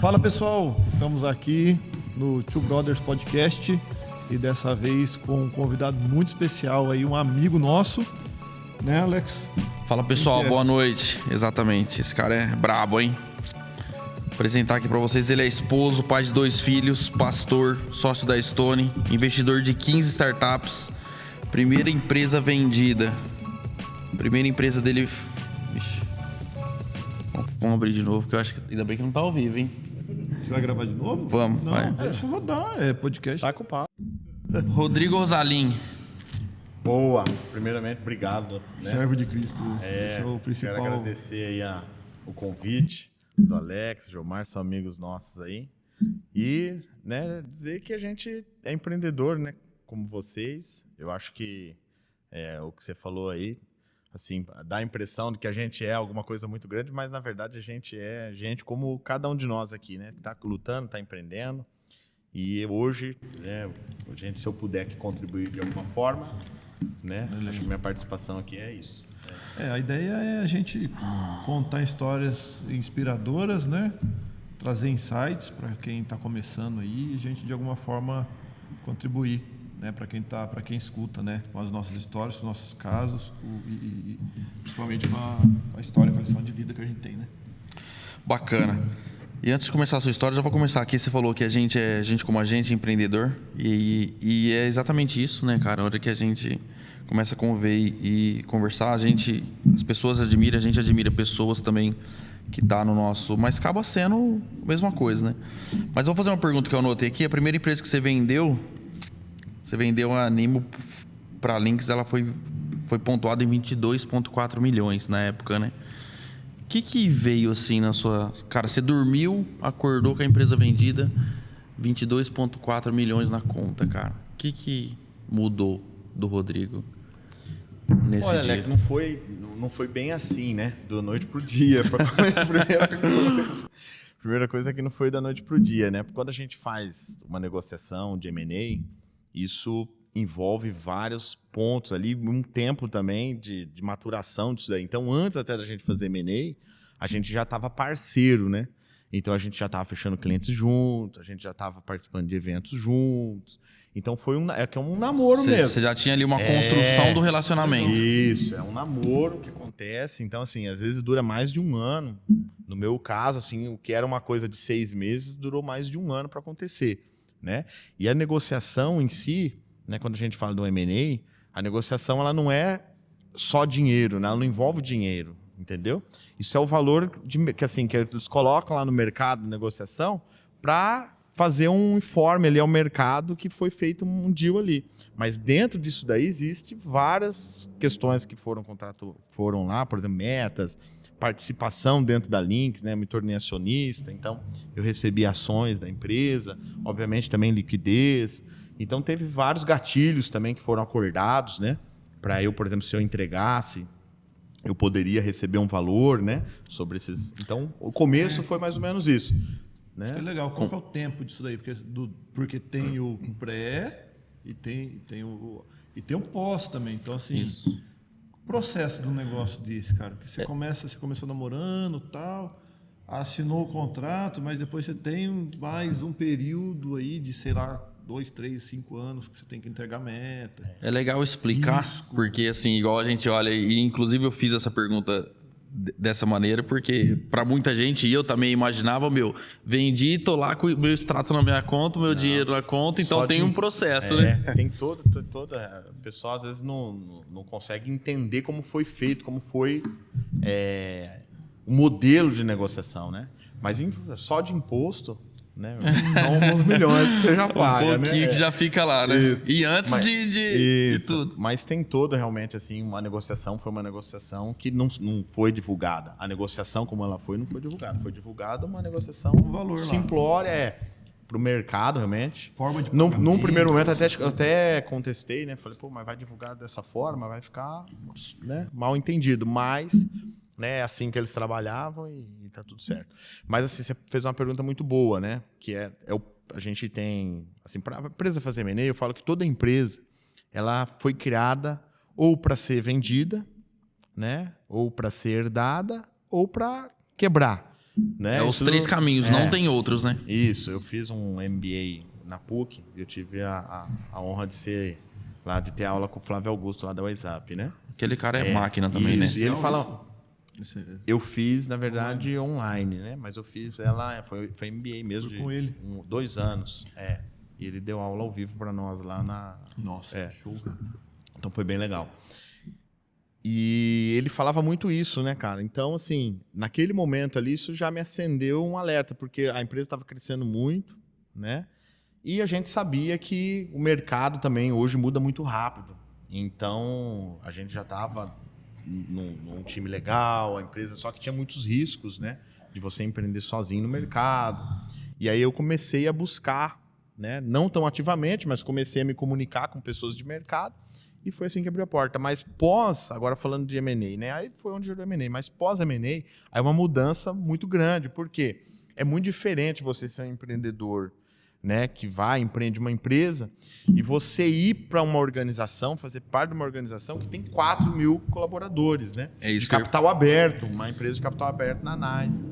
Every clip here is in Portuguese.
Fala pessoal, estamos aqui no Two Brothers Podcast e dessa vez com um convidado muito especial aí, um amigo nosso, né, Alex? Fala pessoal, boa noite. Exatamente, esse cara é brabo, hein? Vou apresentar aqui pra vocês, ele é esposo, pai de 2 filhos, pastor, sócio da Stone, investidor de 15 startups, primeira empresa vendida. Primeira empresa dele... Ixi. Vamos abrir de novo, que eu acho que ainda bem que não tá ao vivo, hein? Você vai gravar de novo? Vamos, não, vai. Deixa rodar, é podcast. Tá com o papo. Rodrigo Rosalim. Boa. Primeiramente, obrigado. Né? Servo de Cristo, esse é o principal. Quero agradecer aí o convite do Alex, Gilmar, são amigos nossos aí. E né, dizer que a gente é empreendedor, né? Como vocês. Eu acho que o que você falou aí, assim, dá a impressão de que a gente é alguma coisa muito grande, mas na verdade a gente é gente como cada um de nós aqui, né? Tá lutando, tá empreendendo. E hoje, né, gente, se eu puder aqui contribuir de alguma forma, né? Acho que minha participação aqui é isso. A ideia é a gente contar histórias inspiradoras, né? Trazer insights para quem está começando aí e a gente de alguma forma contribuir, né? Para quem escuta, né? Com as nossas histórias, os nossos casos e principalmente com a história, com a lição de vida que a gente tem, né? Bacana. E antes de começar a sua história, já vou começar aqui. Você falou que a gente é gente como a gente, empreendedor. E é exatamente isso, né, cara? A hora que a gente começa a conviver e conversar, as pessoas admiram, a gente admira pessoas também que tá no nosso... Mas acaba sendo a mesma coisa, né? Mas eu vou fazer uma pergunta que eu anotei aqui. A primeira empresa que você vendeu a Nimo para Lynx, ela foi pontuada em 22,4 milhões na época, né? O que veio assim na sua... Cara, você dormiu, acordou com a empresa vendida, 22,4 milhões na conta, cara. O que mudou do Rodrigo nesse Olha, dia? Alex, não foi bem assim, né? Da noite pro dia. Primeira coisa é que não foi da noite pro dia, né? Porque quando a gente faz uma negociação de M&A, isso envolve vários pontos ali, um tempo também de maturação disso daí. Então, antes até da gente fazer M&A, a gente já estava parceiro, né? Então, a gente já estava fechando clientes juntos, a gente já estava participando de eventos juntos. Então, foi um namoro mesmo. Você já tinha ali uma construção do relacionamento. Isso, é um namoro que acontece. Então, assim, às vezes dura mais de um ano. No meu caso, assim, o que era uma coisa de 6 meses, durou mais de um ano para acontecer, né? E a negociação em si, né, quando a gente fala do M&A, a negociação ela não é só dinheiro, né? Ela não envolve dinheiro, entendeu? Isso é o valor que eles colocam lá no mercado de negociação para fazer um informe ali ao mercado que foi feito um deal ali. Mas dentro disso daí existe várias questões que foram lá, por exemplo, metas, participação dentro da Lynx, né? Me tornei acionista, então eu recebi ações da empresa, obviamente também liquidez. Então, teve vários gatilhos também que foram acordados, né? Para eu, por exemplo, se eu entregasse, eu poderia receber um valor, né? Sobre esses... Então, o começo foi mais ou menos isso. Né? Isso que é legal. Qual que é o tempo disso daí? Porque tem o pré e tem o pós também. Então, assim, o processo do negócio desse, cara, que você começou namorando e tal... Assinou o contrato, mas depois você tem mais um período aí de, sei lá, 2, 3, 5 anos que você tem que entregar meta. É legal explicar, porque assim, igual a gente olha, e inclusive eu fiz essa pergunta dessa maneira, porque para muita gente, e eu também imaginava, vendi, tô lá com o meu extrato na minha conta, o meu dinheiro na conta, então tem um processo, né? Tem toda... O pessoal às vezes não consegue entender como foi feito, como foi... o modelo de negociação, né? Mas só de imposto, né? São alguns milhões que você já paga, um pouquinho que já fica lá, né? Isso. E antes de tudo. Mas tem toda realmente assim uma negociação, foi uma negociação que não foi divulgada. A negociação como ela foi não foi divulgada. Foi divulgada uma negociação valor simplória, para o mercado realmente. Forma de num primeiro momento até contestei, né? Falei, mas vai divulgar dessa forma, vai ficar, né, mal entendido. Mas né, assim que eles trabalhavam e tá tudo certo. Mas assim, você fez uma pergunta muito boa, né? Que a gente tem, assim, para a empresa fazer M&A, eu falo que toda empresa, ela foi criada ou para ser vendida, né? Ou para ser herdada, ou para quebrar. né? É os Isso- 3 caminhos, não tem outros, né? Isso, eu fiz um MBA na PUC, eu tive a honra de ser lá, de ter aula com o Flávio Augusto lá da WhatsApp, né? Aquele cara é máquina também, Isso, né? e ele fala, Esse- eu fiz, na verdade, online, né? Mas eu fiz ela, foi MBA mesmo. Foi com ele. 2 anos, E ele deu aula ao vivo para nós lá na... Nossa, show, cara. Então foi bem legal. E ele falava muito isso, né, cara? Então, assim, naquele momento ali, isso já me acendeu um alerta, porque a empresa estava crescendo muito, né? E a gente sabia que o mercado também hoje muda muito rápido. Então, a gente já estava num time legal, a empresa, só que tinha muitos riscos, né? De você empreender sozinho no mercado. E aí eu comecei a buscar, né? Não tão ativamente, mas comecei a me comunicar com pessoas de mercado. E foi assim que abriu a porta. Mas agora falando de M&A, né? Aí foi onde gerou M&A. Mas pós M&A, aí é uma mudança muito grande. Por quê? É muito diferente você ser um empreendedor, né? Que empreende uma empresa e você ir para uma organização, fazer parte de uma organização que tem 4 mil colaboradores, né? É isso de capital aberto, uma empresa de capital aberto na NYSE.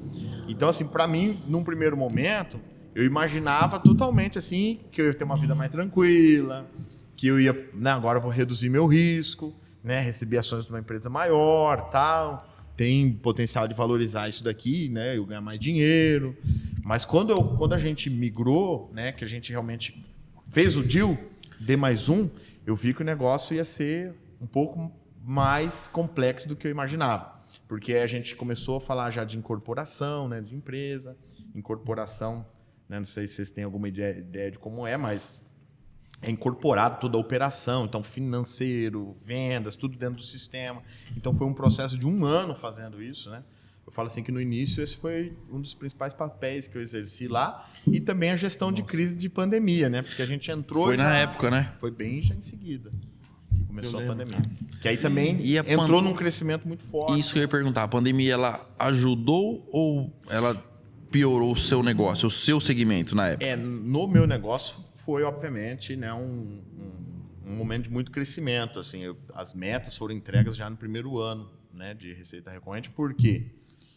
Então, assim, para mim, num primeiro momento, eu imaginava totalmente assim que eu ia ter uma vida mais tranquila, que eu ia, né, agora eu vou reduzir meu risco, né, receber ações de uma empresa maior, tal, tem potencial de valorizar isso daqui, né, eu ganhar mais dinheiro. Mas quando a gente migrou, né, que a gente realmente fez o deal, D+1, eu vi que o negócio ia ser um pouco mais complexo do que eu imaginava. Porque a gente começou a falar já de incorporação, né, de empresa, incorporação, né, não sei se vocês têm alguma ideia de como é, mas é incorporado toda a operação, então financeiro, vendas, tudo dentro do sistema. Então foi um processo de 1 ano fazendo isso, né? Eu falo assim que no início esse foi um dos principais papéis que eu exerci lá e também a gestão de crise de pandemia, né? Porque a gente entrou... Foi na época, né? Foi bem já em seguida que começou a pandemia. Que aí também E entrou num crescimento muito forte. Isso que eu ia perguntar. A pandemia, ela ajudou ou ela piorou o seu negócio, o seu segmento na época? No meu negócio foi, obviamente, né, um momento de muito crescimento. Assim, as metas foram entregas já no primeiro ano, né, de receita recorrente. Por quê?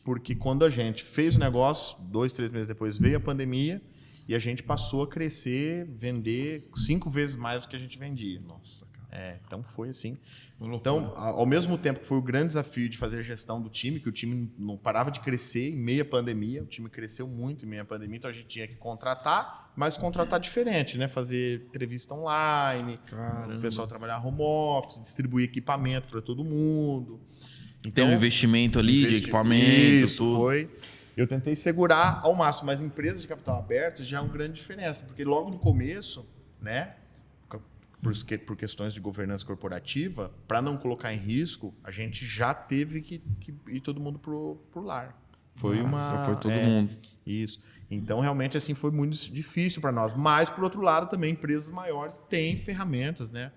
Porque quando a gente fez o negócio, 2, 3 meses depois veio a pandemia e a gente passou a crescer, vender 5 vezes mais do que a gente vendia. Nossa, cara. Então foi assim. Uma Então, loucura. ao mesmo tempo que foi o grande desafio de fazer a gestão do time, que o time não parava de crescer em meia pandemia, o time cresceu muito em meia pandemia, então a gente tinha que contratar, mas contratar diferente, né? Fazer entrevista online, Caramba. o pessoal trabalhar home office, distribuir equipamento para todo mundo. Tem Então, um investimento ali de equipamento, isso, tudo. foi. Eu tentei segurar ao máximo, mas empresas de capital aberto já é uma grande diferença, porque logo no começo, né? Por questões de governança corporativa, para não colocar em risco, a gente já teve que ir todo mundo pro lar. Já foi todo mundo. Isso. Então, realmente, assim, foi muito difícil para nós. Mas, por outro lado, também empresas maiores têm ferramentas, né?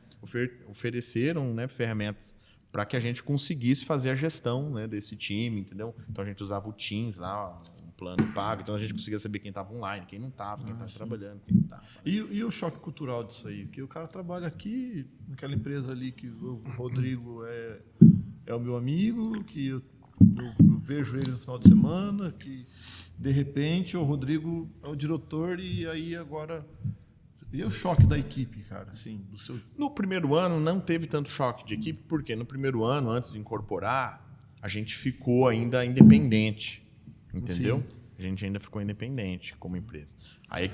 Ofereceram, né, ferramentas para que a gente conseguisse fazer a gestão, né, desse time, entendeu? Então, a gente usava o Teams lá, um plano pago. Então, a gente conseguia saber quem estava online, quem não estava, quem estava trabalhando, quem não estava. E o choque cultural disso aí? Porque o cara trabalha aqui, naquela empresa ali que o Rodrigo é o meu amigo, que eu vejo ele no final de semana, que de repente o Rodrigo é o diretor e aí agora... E o choque da equipe, cara, assim, do seu... No primeiro ano não teve tanto choque de equipe, porque no primeiro ano, antes de incorporar, a gente ficou ainda independente, entendeu? Sim. A gente ainda ficou independente como empresa. Aí,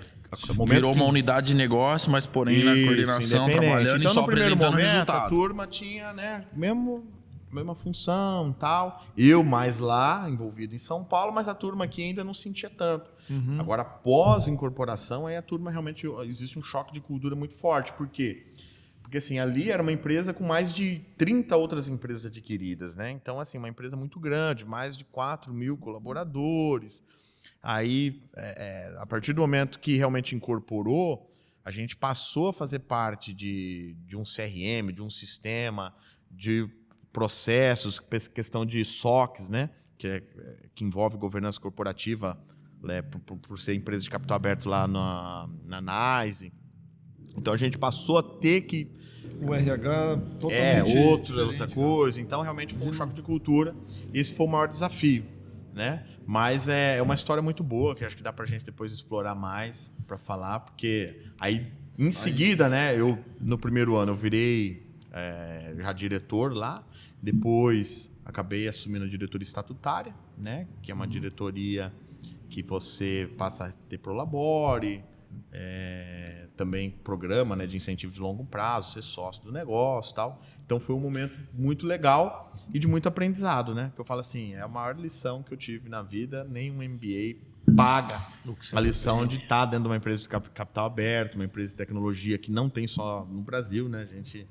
Virou uma unidade de negócio, mas porém na coordenação, independente. trabalhando Então, e só no primeiro apresentando momento, resultado. a turma tinha, né, mesma função, tal. Eu mais lá, envolvido em São Paulo, mas a turma aqui ainda não sentia tanto. Agora, após incorporação, aí a turma realmente existe um choque de cultura muito forte. Por quê? Porque assim, ali era uma empresa com mais de 30 outras empresas adquiridas, né? Então, assim, uma empresa muito grande, mais de 4 mil colaboradores. Aí, a partir do momento que realmente incorporou, a gente passou a fazer parte de um CRM, de um sistema, de processos, questão de SOX, né? Que envolve governança corporativa, né? Por ser empresa de capital aberto lá na NYSE. Então, a gente passou a ter que... O RH totalmente outra diferente, coisa. Então, realmente foi um choque de cultura. Esse foi o maior desafio, né? Mas é uma história muito boa, que acho que dá pra gente depois explorar mais para falar, porque aí em seguida, né, no primeiro ano eu virei já diretor lá, depois acabei assumindo a diretoria estatutária, né, que é uma diretoria que você passa a ter Prolabore, também programa, né, de incentivo de longo prazo, ser sócio do negócio e tal. Então foi um momento muito legal e de muito aprendizado, né? Que eu falo assim, é a maior lição que eu tive na vida, nenhum MBA paga a lição de estar dentro de uma empresa de capital aberto, uma empresa de tecnologia que não tem só no Brasil, né? A gente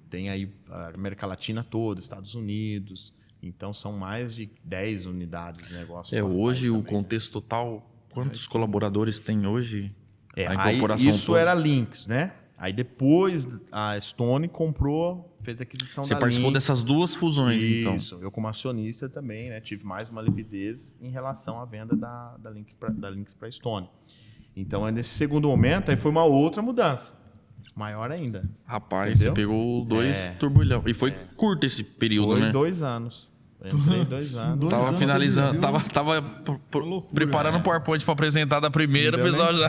tem aí a América Latina toda, Estados Unidos, então são mais de 10 unidades de negócio. Hoje o também, contexto total, quantos colaboradores tem hoje? A aí incorporação isso toda. era Lynx, né? Aí depois a Stone fez a aquisição da Você participou Lynx. dessas duas fusões, então. Isso, eu como acionista também, né, tive mais uma liquidez em relação à venda da Lynx para a Stone. Então, nesse segundo momento, aí foi uma outra mudança, maior ainda. Rapaz, Entendeu? você pegou 2 turbulhão. E foi curto esse período, Foi né? 2 anos. Eu entrei 2 anos. Dois anos Finalizando, você tava loucura, preparando o PowerPoint para apresentar da primeira, o pessoal já.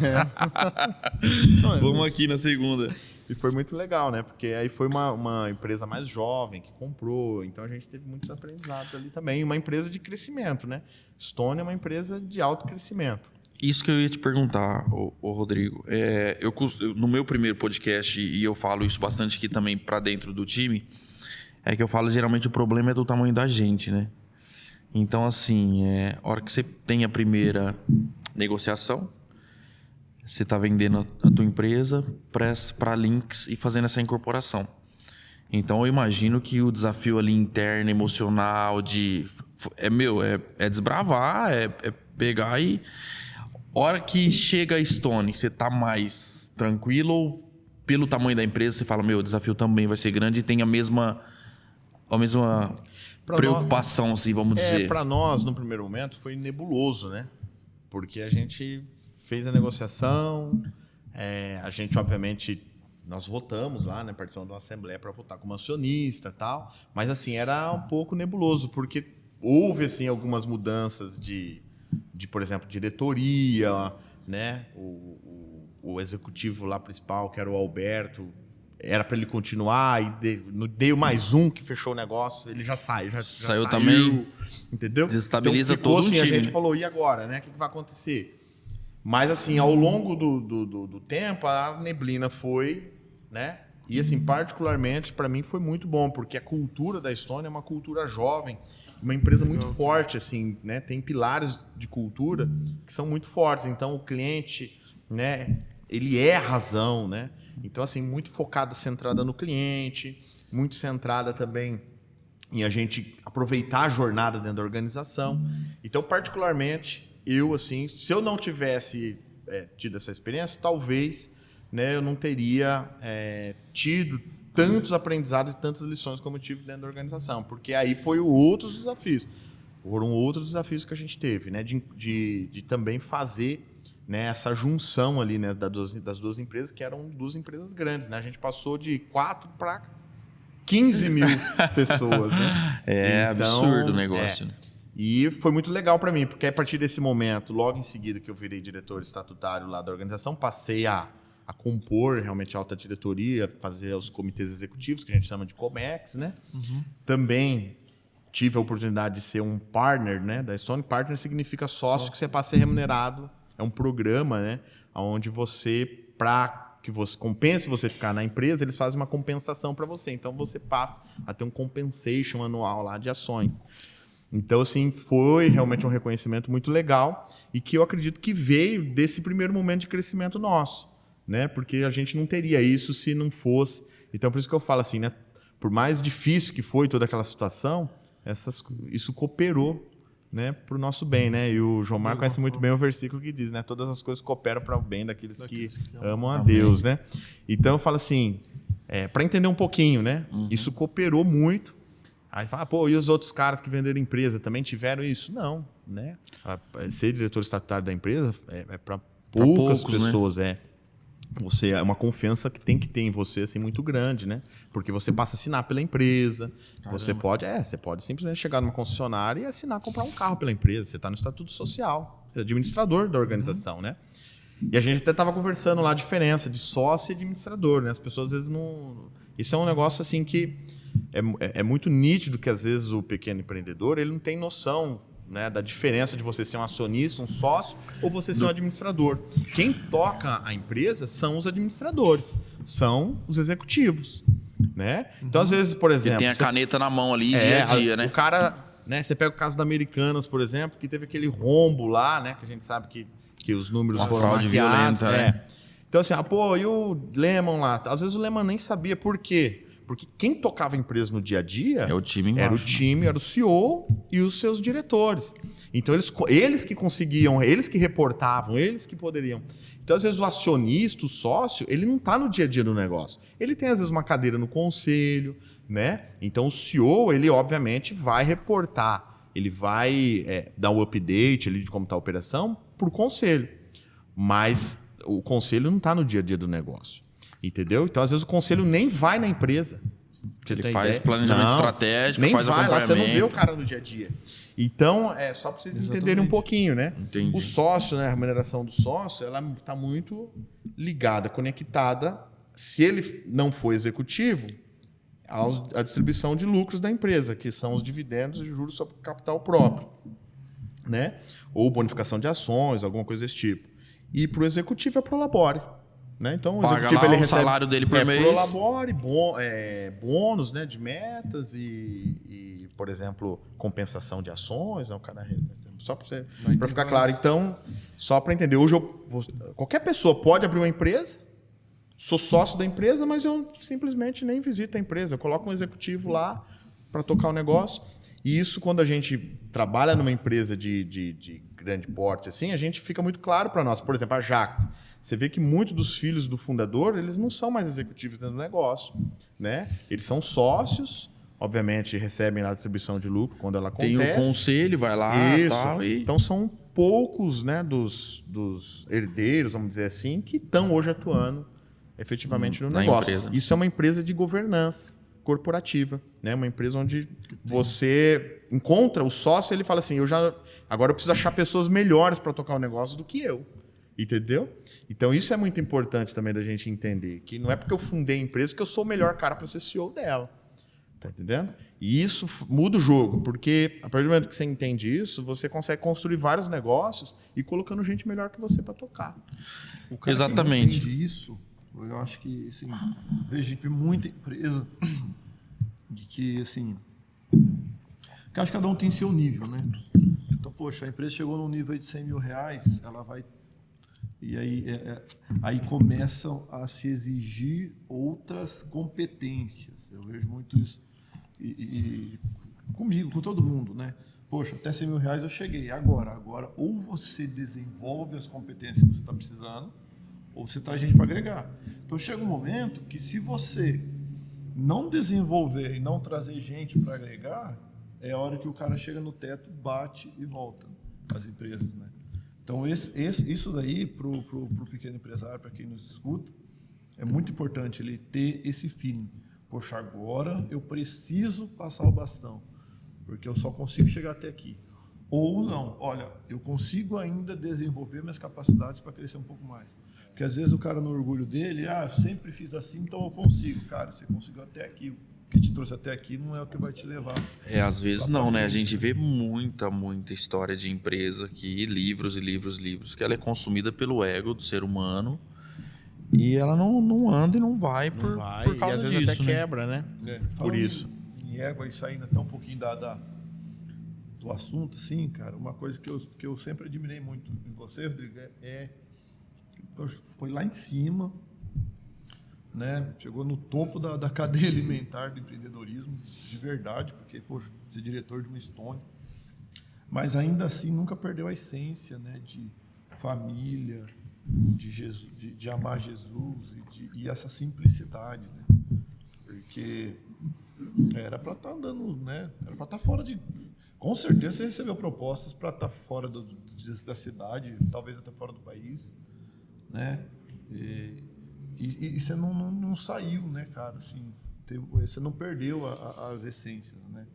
Vamos aqui na segunda. E foi muito legal, né? Porque aí foi uma empresa mais jovem que comprou, então a gente teve muitos aprendizados ali também. Uma empresa de crescimento, né? Stone é uma empresa de alto crescimento. Isso que eu ia te perguntar, ô Rodrigo. No meu primeiro podcast, e eu falo isso bastante aqui também para dentro do time, é que eu falo geralmente o problema é do tamanho da gente, né? Então, assim, a hora que você tem a primeira negociação, você está vendendo a tua empresa para a Lynx e fazendo essa incorporação. Então, eu imagino que o desafio ali interno, emocional, é desbravar, é pegar e... Hora que chega a Stone, você tá mais tranquilo ou pelo tamanho da empresa você fala, o desafio também vai ser grande e tem a mesma preocupação, assim, vamos dizer. Para nós, no primeiro momento, foi nebuloso, né? Porque a gente fez a negociação, a gente, obviamente, nós votamos lá, né? Participamos de uma assembleia para votar como acionista e tal, mas, assim, era um pouco nebuloso, porque houve, assim, algumas mudanças de por exemplo, diretoria, né? O executivo lá principal, que era o Alberto, era para ele continuar e deu mais um que fechou o negócio, ele já saiu, já saiu também, entendeu? Desestabiliza então, ficou, todo assim, o time. A gente falou, e agora, né? O que vai acontecer? Mas, assim, ao longo do tempo, a neblina foi, né? E, assim, particularmente, para mim foi muito bom, porque a cultura da Stone é uma cultura jovem, uma empresa muito forte, assim, né? Tem pilares de cultura que são muito fortes. Então, o cliente, né? Ele é a razão, né? Então, assim, muito focada, centrada no cliente, muito centrada também em a gente aproveitar a jornada dentro da organização. Então, particularmente, eu, assim, se eu não tivesse tido essa experiência, talvez, né, eu não teria tido tantos aprendizados e tantas lições como eu tive dentro da organização, porque aí foram outros desafios que a gente teve, né, de também fazer, né, essa junção ali, né, das duas empresas, que eram duas empresas grandes, né, a gente passou de 4 para 15 mil pessoas, né? Então, absurdo o negócio, né? E foi muito legal para mim, porque a partir desse momento, logo em seguida que eu virei diretor estatutário lá da organização, passei a compor realmente a alta diretoria, fazer os comitês executivos, que a gente chama de COMEX, né? Uhum. Também tive a oportunidade de ser um partner, né, da Stone. Partner significa sócio que você passa a ser remunerado. É um programa, né, onde você, para que você compense você ficar na empresa, eles fazem uma compensação para você. Então, você passa a ter um compensation anual lá de ações. Então, assim, foi realmente um reconhecimento muito legal e que eu acredito que veio desse primeiro momento de crescimento nosso, né? Porque a gente não teria isso se não fosse. Então, por isso que eu falo assim, né? Por mais difícil que foi toda aquela situação, isso cooperou, né, para o nosso bem, né? E o João Marco conhece muito bem o versículo que diz, né? Todas as coisas cooperam para o bem daqueles que amam a Deus, né? Então, eu falo assim, para entender um pouquinho, né? Uhum. Isso cooperou muito. Aí fala, pô, e os outros caras que venderam empresa também tiveram isso? Não, né? Ser diretor estatutário da empresa é para poucas pessoas, né? você é uma confiança que tem que ter em você assim muito grande, né? Porque você passa a assinar pela empresa. Você pode simplesmente chegar numa concessionária e assinar, comprar um carro pela empresa. Você está no estatuto social, é administrador da organização, né? E a gente até estava conversando lá a diferença de sócio e administrador, né? As pessoas às vezes não... Isso é um negócio assim que é muito nítido que às vezes o pequeno empreendedor ele não tem noção, né, da diferença de você ser um acionista, um sócio, ou você ser um administrador. Quem toca a empresa são os administradores, são os executivos, né? Então, às vezes, por exemplo... Você tem a caneta na mão ali, dia a dia, né? O cara, né, você pega o caso da Americanas, por exemplo, que teve aquele rombo lá, né, que a gente sabe que os números Uma foram fraude maquiados. violenta, Então, assim, e o Lehman lá? Às vezes o Lehman nem sabia por quê. Porque quem tocava a empresa no dia a dia É o time embaixo, era o time, era o CEO e os seus diretores. Então, eles que conseguiam, eles que reportavam, eles que poderiam. Então, às vezes, o acionista, o sócio, ele não está no dia a dia do negócio. Ele tem, às vezes, uma cadeira no conselho, né? Então, o CEO, ele, obviamente, vai reportar. Ele vai dar um update ali de como está a operação para o conselho. Mas o conselho não está no dia a dia do negócio. Entendeu? Então, às vezes, o conselho nem vai na empresa. Ele faz planejamento estratégico, nem faz vai, acompanhamento. lá você não vê o cara no dia a dia. Então, só para vocês entenderem um pouquinho, né? Entendi. O sócio, né, a remuneração do sócio, ela está muito ligada, conectada, se ele não for executivo, à distribuição de lucros da empresa, que são os dividendos e juros sobre capital próprio, né? Ou bonificação de ações, alguma coisa desse tipo. E para o executivo é Prolabore. Né? Então, o Paga executivo lá ele o recebe salário dele por mês. Prolabore, bônus, né, de metas e, por exemplo, compensação de ações. Né, o cara só para ficar claro. Então, só para entender, hoje qualquer pessoa pode abrir uma empresa, sou sócio da empresa, mas eu simplesmente nem visito a empresa. Eu coloco um executivo lá para tocar o negócio. E isso, quando a gente trabalha numa empresa de grande porte, assim, a gente fica muito claro para nós. Por exemplo, a Jacto. Você vê que muitos dos filhos do fundador, eles não são mais executivos dentro do negócio, né? Eles são sócios, obviamente recebem lá a distribuição de lucro quando ela acontece. Tem o conselho, vai lá e tal. Então são poucos, né, dos herdeiros, vamos dizer assim, que estão hoje atuando efetivamente no negócio. Empresa. Isso é uma empresa de governança corporativa, né? Uma empresa onde você encontra o sócio, ele fala assim, agora eu preciso achar pessoas melhores para tocar o negócio do que eu. Entendeu? Então isso é muito importante também da gente entender, que não é porque eu fundei a empresa que eu sou o melhor cara para ser CEO dela. Tá entendendo? E isso muda o jogo, porque a partir do momento que você entende isso, você consegue construir vários negócios e colocando gente melhor que você para tocar. O cara Exatamente. Que entende isso, eu acho que assim, a gente vê muita empresa de que assim, que acho que cada um tem seu nível, né? Então, poxa, a empresa chegou num nível de R$100 mil, ela vai. E aí começam a se exigir outras competências. Eu vejo muito isso. E comigo, com todo mundo, né? Poxa, até R$100 mil eu cheguei. Agora, ou você desenvolve as competências que você está precisando, ou você traz gente para agregar. Então chega um momento que se você não desenvolver e não trazer gente para agregar, é a hora que o cara chega no teto, bate e volta. As empresas, né? Então, isso daí, para o pequeno empresário, para quem nos escuta, é muito importante ele ter esse feeling. Poxa, agora eu preciso passar o bastão, porque eu só consigo chegar até aqui. Ou não, olha, eu consigo ainda desenvolver minhas capacidades para crescer um pouco mais. Porque às vezes o cara, no orgulho dele, eu sempre fiz assim, então eu consigo. Cara, você conseguiu até aqui. O que te trouxe até aqui não é o que vai te levar. Às vezes não, né? A gente vê muita história de empresa aqui, livros e livros, que ela é consumida pelo ego do ser humano e ela não anda e não vai por causa e às vezes disso, até quebra, né? Por isso. Em ego, aí saindo até um pouquinho do assunto, assim, cara, uma coisa que eu sempre admirei muito em você, Rodrigo, foi lá em cima, né? Chegou no topo da cadeia alimentar do empreendedorismo, de verdade, porque, poxa, ser diretor de uma Stone, mas ainda assim nunca perdeu a essência, né? De família, de Jesus, de amar Jesus e essa simplicidade, né? Porque era para estar andando, né? Era para estar fora de... Com certeza você recebeu propostas para estar fora da cidade, talvez até fora do país, né? E você não saiu, né, cara? Assim, você não perdeu as essências, né?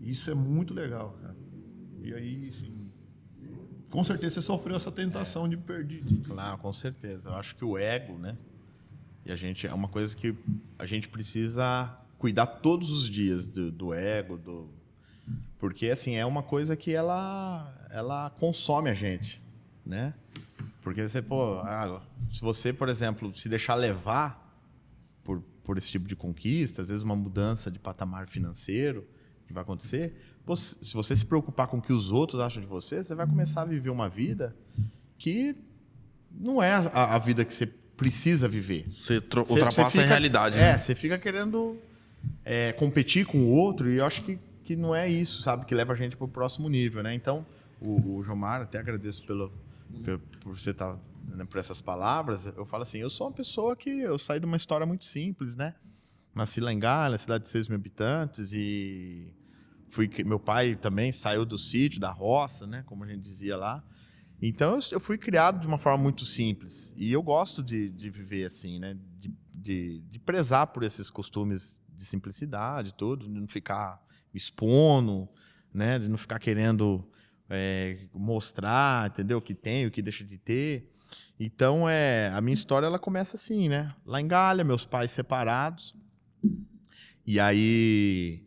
Isso é muito legal, cara. E aí, assim, com certeza você sofreu essa tentação de perder. Claro, com certeza. Eu acho que o ego, né? E a gente é uma coisa que a gente precisa cuidar todos os dias do ego, porque assim é uma coisa que ela consome a gente, né? Porque você, se você, por exemplo, se deixar levar por esse tipo de conquista, às vezes uma mudança de patamar financeiro que vai acontecer, se você se preocupar com o que os outros acham de você, você vai começar a viver uma vida que não é a vida que você precisa viver. Você ultrapassa a realidade. Né? Você fica querendo competir com o outro e eu acho que não é isso, sabe? Que leva a gente para o próximo nível, né? Então, o Jomar, até agradeço por você estar, né, por essas palavras. Eu falo assim, eu sou uma pessoa que eu saí de uma história muito simples, né? Nasci lá em Galha, cidade de 6 mil habitantes e meu pai também saiu do sítio, da roça, né? Como a gente dizia lá. Então, eu fui criado de uma forma muito simples. E eu gosto de viver assim, né? De prezar por esses costumes de simplicidade, tudo, de não ficar expondo, né? De não ficar querendo mostrar, entendeu? O que tem, o que deixa de ter. Então, a minha história ela começa assim, né? Lá em Galha, meus pais separados. E aí,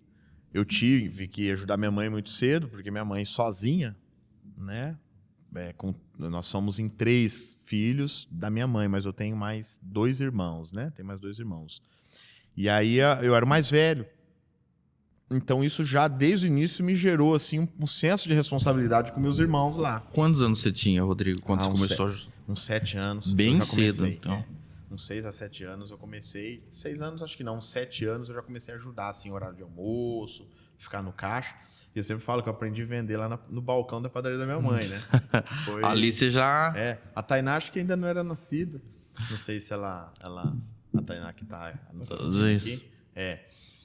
eu tive que ajudar minha mãe muito cedo, porque minha mãe sozinha, né? Nós somos em 3 filhos da minha mãe, mas eu tenho mais 2 irmãos, né? Tenho mais 2 irmãos. E aí eu era o mais velho. Então isso já desde o início me gerou assim um senso de responsabilidade com meus irmãos lá. Quantos anos você tinha, Rodrigo, quando você começou? Uns 7 anos. Bem cedo, então. Uns 6 a 7 anos eu comecei. 6 anos acho que não, uns 7 anos eu já comecei a ajudar assim, horário de almoço, ficar no caixa. E eu sempre falo que eu aprendi a vender lá no balcão da padaria da minha mãe, né? Ali você já... A Tainá acho que ainda não era nascida. Não sei se ela a Tainá que tá nos assistindo aqui.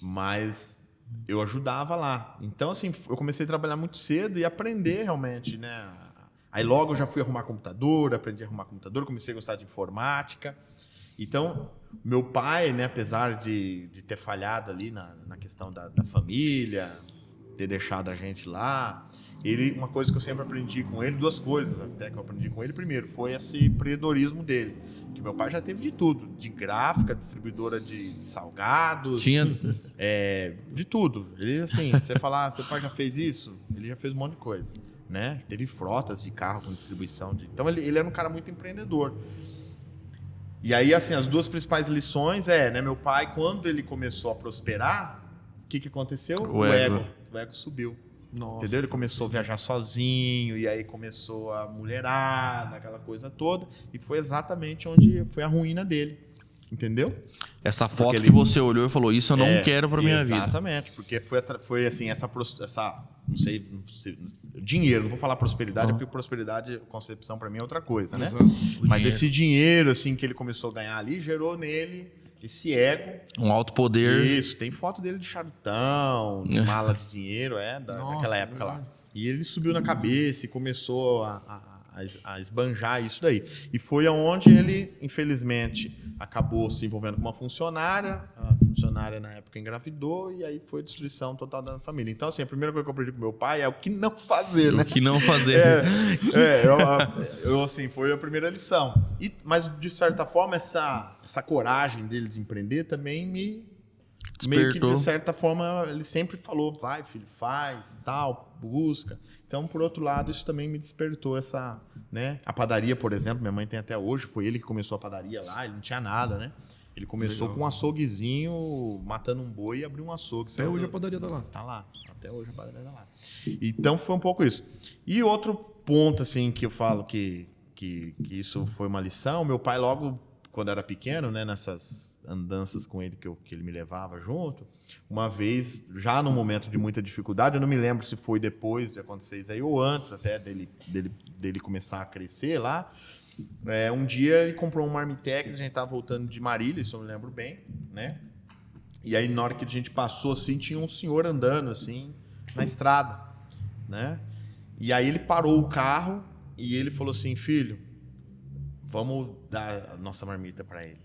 Mas eu ajudava lá. Então, assim, eu comecei a trabalhar muito cedo e aprender realmente, né? Aí logo eu já fui arrumar computador, aprendi a arrumar computador, comecei a gostar de informática. Então, meu pai, né, apesar de ter falhado ali na questão da família, ter deixado a gente lá, uma coisa que eu sempre aprendi com ele, 2 coisas até que eu aprendi com ele. Primeiro, foi esse empreendedorismo dele, que meu pai já teve de tudo, de gráfica, distribuidora de salgados, tinha de tudo. Ele, assim, você falar, seu pai já fez isso? Ele já fez um monte de coisa, né? Teve frotas de carro com distribuição. Então, ele era um cara muito empreendedor. E aí, assim, as 2 principais lições né? Meu pai, quando ele começou a prosperar, o que aconteceu? O ego subiu. Nossa, entendeu? Ele começou a viajar sozinho, e aí começou a mulherada, aquela coisa toda, e foi exatamente onde foi a ruína dele, entendeu? Essa foto que você olhou e falou, isso eu não quero pra minha vida. Exatamente, porque foi assim, essa não sei, dinheiro, não vou falar prosperidade, porque prosperidade, concepção pra mim é outra coisa, né? Mas esse dinheiro, assim, que ele começou a ganhar ali, gerou nele esse ego. Um alto poder. Isso, tem foto dele de charutão, de mala de dinheiro, daquela época lá. E ele subiu na cabeça e começou a esbanjar isso daí. E foi aonde ele, infelizmente, acabou se envolvendo com uma funcionária. A funcionária, na época, engravidou e aí foi destruição total da família. Então, assim, a primeira coisa que eu aprendi com meu pai é o que não fazer, né? O que não fazer. Assim, foi a primeira lição. Mas, de certa forma, essa coragem dele de empreender também me... Despertou. Meio que, de certa forma, ele sempre falou, vai, filho, faz, tal, busca. Então, por outro lado, isso também me despertou essa, né? A padaria, por exemplo, minha mãe tem até hoje, foi ele que começou a padaria lá, ele não tinha nada, né? Ele começou com um açouguezinho, matando um boi e abriu um açougue. Até hoje a padaria tá lá. Tá lá, até hoje a padaria tá lá. Então, foi um pouco isso. E outro ponto, assim, que eu falo que isso foi uma lição, meu pai logo, quando era pequeno, né, nessas andanças com ele que ele me levava junto, uma vez, já num momento de muita dificuldade, eu não me lembro se foi depois de acontecer isso aí ou antes até dele começar a crescer lá, um dia ele comprou um Marmitex, a gente tava voltando de Marília, isso eu me lembro bem, né? E aí na hora que a gente passou assim, tinha um senhor andando assim na estrada, né? E aí ele parou o carro e ele falou assim, filho, vamos dar a nossa marmita para ele.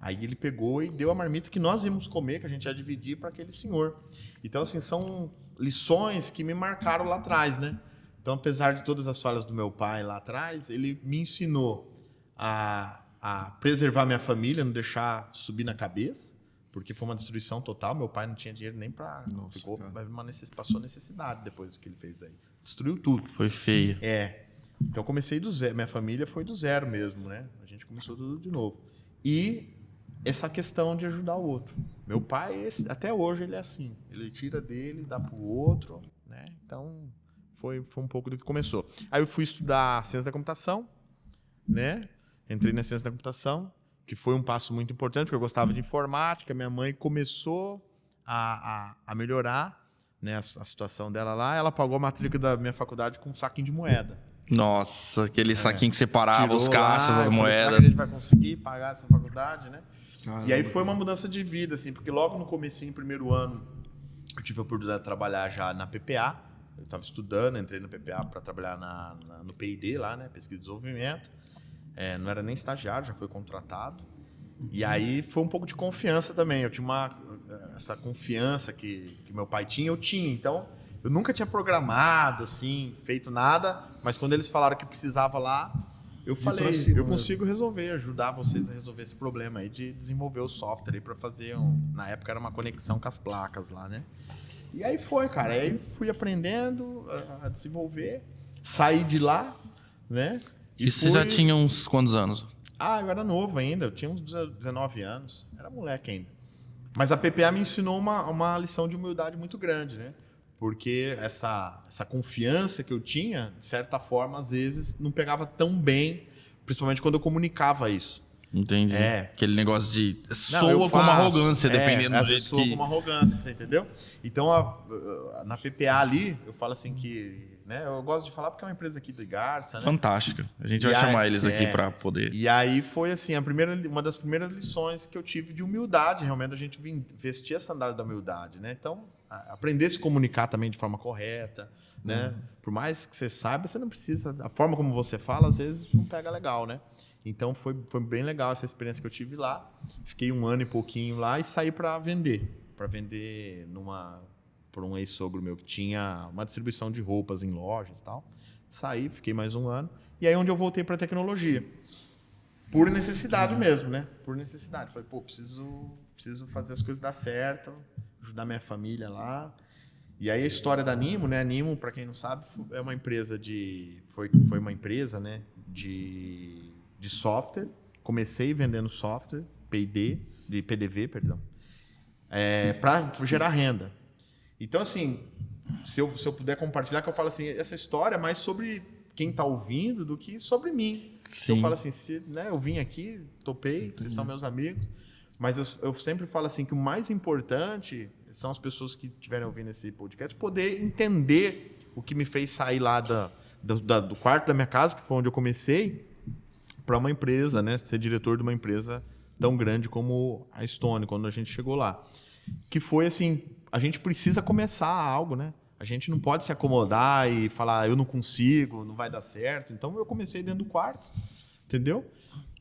Aí ele pegou e deu a marmita que nós íamos comer, que a gente ia dividir para aquele senhor. Então, assim, são lições que me marcaram lá atrás, né? Então, apesar de todas as falhas do meu pai lá atrás, ele me ensinou a preservar minha família, não deixar subir na cabeça, porque foi uma destruição total. Meu pai não tinha dinheiro nem para... Passou necessidade depois do que ele fez aí. Destruiu tudo. Foi feio. Então, comecei do zero. Minha família foi do zero mesmo, né? A gente começou tudo de novo. E essa questão de ajudar o outro. Meu pai, até hoje, ele é assim. Ele tira dele, dá pro outro, né? Então, foi um pouco do que começou. Aí eu fui estudar ciência da computação, né? Entrei na ciência da computação, que foi um passo muito importante, porque eu gostava de informática. Minha mãe começou a melhorar, né, a situação dela lá. Ela pagou a matrícula da minha faculdade com um saquinho de moeda. Nossa, aquele saquinho que separava Tirou os caixas, lá, as eu falei, moedas. será que a gente vai conseguir pagar essa faculdade, né? Caramba. E aí foi uma mudança de vida, assim, porque logo no comecinho, primeiro ano, eu tive a oportunidade de trabalhar já na PPA. Eu estava estudando, entrei no PPA para trabalhar no P&D lá, né? Pesquisa e desenvolvimento. Não era nem estagiário, já foi contratado. E aí foi um pouco de confiança também. Eu tinha essa confiança que meu pai tinha, eu tinha. Então, eu nunca tinha programado, assim, feito nada. Mas quando eles falaram que precisava lá, eu falei, eu consigo resolver, ajudar vocês a resolver esse problema aí de desenvolver o software aí para fazer na época era uma conexão com as placas lá, né? E aí foi, cara. Aí fui aprendendo a desenvolver, saí de lá, né? E você já tinha uns quantos anos? Eu era novo ainda, eu tinha uns 19 anos, era moleque ainda. Mas a PPA me ensinou uma lição de humildade muito grande, né? Porque essa confiança que eu tinha, de certa forma, às vezes não pegava tão bem, principalmente quando eu comunicava isso. Entendi. Aquele negócio de Não, soa com uma arrogância, dependendo do jeito soa com uma arrogância, você entendeu? Então, na PPA ali, eu falo assim que... Né, eu gosto de falar porque é uma empresa aqui de Garça, né? Fantástica. A gente vai chamar eles aqui para poder... E aí foi assim, uma das primeiras lições que eu tive de humildade, realmente, a gente vestir a sandália da humildade, né? Então, aprender a se comunicar também de forma correta, né? Por mais que você saiba, você não precisa... A forma como você fala, às vezes, não pega legal, né? Então, foi bem legal essa experiência que eu tive lá. Fiquei 1 ano e pouquinho lá e saí para vender por um ex-sogro meu que tinha uma distribuição de roupas em lojas e tal. Saí, fiquei mais 1 ano. E aí onde eu voltei para tecnologia. Por necessidade mesmo, né? Por necessidade. Falei, preciso fazer as coisas dar certo, ajudar minha família lá. E aí a história da Nimo, né? A Nimo, para quem não sabe, é uma empresa foi uma empresa, né? De software. Comecei vendendo software, PDV, perdão, para gerar renda. Então, assim, se eu puder compartilhar, que eu falo assim, essa história é mais sobre quem está ouvindo do que sobre mim. Sim. Eu falo assim, eu vim aqui, topei, vocês são meus amigos, mas eu sempre falo assim que o mais importante são as pessoas que estiverem ouvindo esse podcast poder entender o que me fez sair lá do quarto da minha casa, que foi onde eu comecei, para uma empresa, né? Ser diretor de uma empresa tão grande como a Stone, quando a gente chegou lá. Que foi assim... A gente precisa começar algo, né? A gente não pode se acomodar e falar, eu não consigo, não vai dar certo. Então, eu comecei dentro do quarto, entendeu?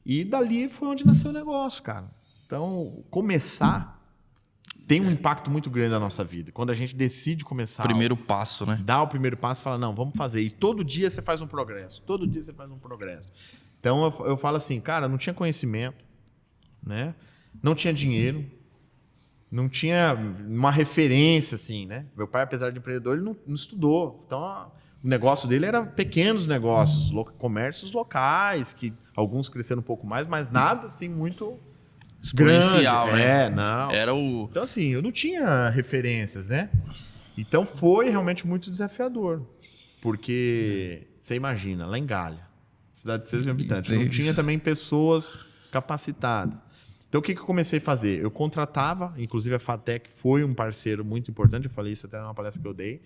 E dali foi onde nasceu o negócio, cara. Então, começar tem um impacto muito grande na nossa vida. Quando a gente decide começar... Primeiro passo, né? Dá o primeiro passo e fala, não, vamos fazer. E todo dia você faz um progresso. Todo dia você faz um progresso. Então, eu falo assim, cara, não tinha conhecimento, né? Não tinha dinheiro. Não tinha uma referência, assim, né? Meu pai, apesar de empreendedor, ele não estudou. Então, o negócio dele era pequenos negócios, comércios locais, que alguns cresceram um pouco mais, mas nada, assim, muito exponencial, grande. né? Não. Então, assim, eu não tinha referências, né? Então, foi realmente muito desafiador. Porque, você imagina, lá em Galha, cidade de 6 mil habitantes, não tinha também pessoas capacitadas. Então, o que eu comecei a fazer? Eu contratava, inclusive a FATEC foi um parceiro muito importante, eu falei isso até numa palestra que eu dei,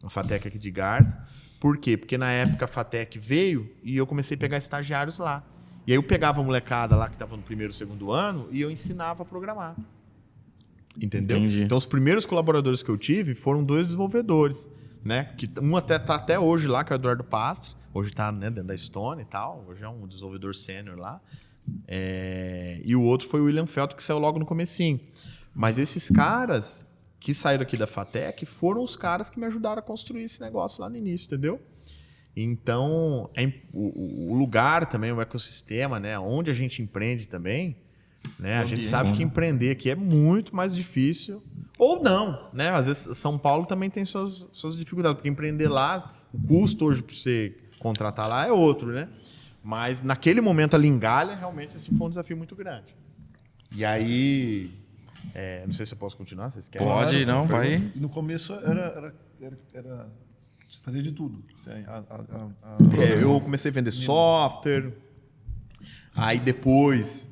a FATEC aqui de Garça. Por quê? Porque na época a FATEC veio e eu comecei a pegar estagiários lá. E aí eu pegava a molecada lá que estava no 1º, 2º ano e eu ensinava a programar. Entendeu? Entendi. Então, os primeiros colaboradores que eu tive foram 2 desenvolvedores, né? Que um está até hoje lá, que é o Eduardo Pastre, hoje está, né, dentro da Stone e tal, hoje é um desenvolvedor sênior lá. E o outro foi o William Felton, que saiu logo no comecinho. Mas esses caras que saíram aqui da FATEC foram os caras que me ajudaram a construir esse negócio lá no início, entendeu? Então, o lugar também, o ecossistema, né? Onde a gente empreende também, né? A gente sabe que empreender aqui é muito mais difícil. Ou não, né? Às vezes São Paulo também tem suas dificuldades, porque empreender lá, o custo hoje para você contratar lá é outro, né? Mas naquele momento ali em Galha, realmente esse foi um desafio muito grande. E aí, não sei se eu posso continuar, vocês querem? Pode, não, vai. E no começo era você fazia de tudo. Eu comecei a vender software, aí depois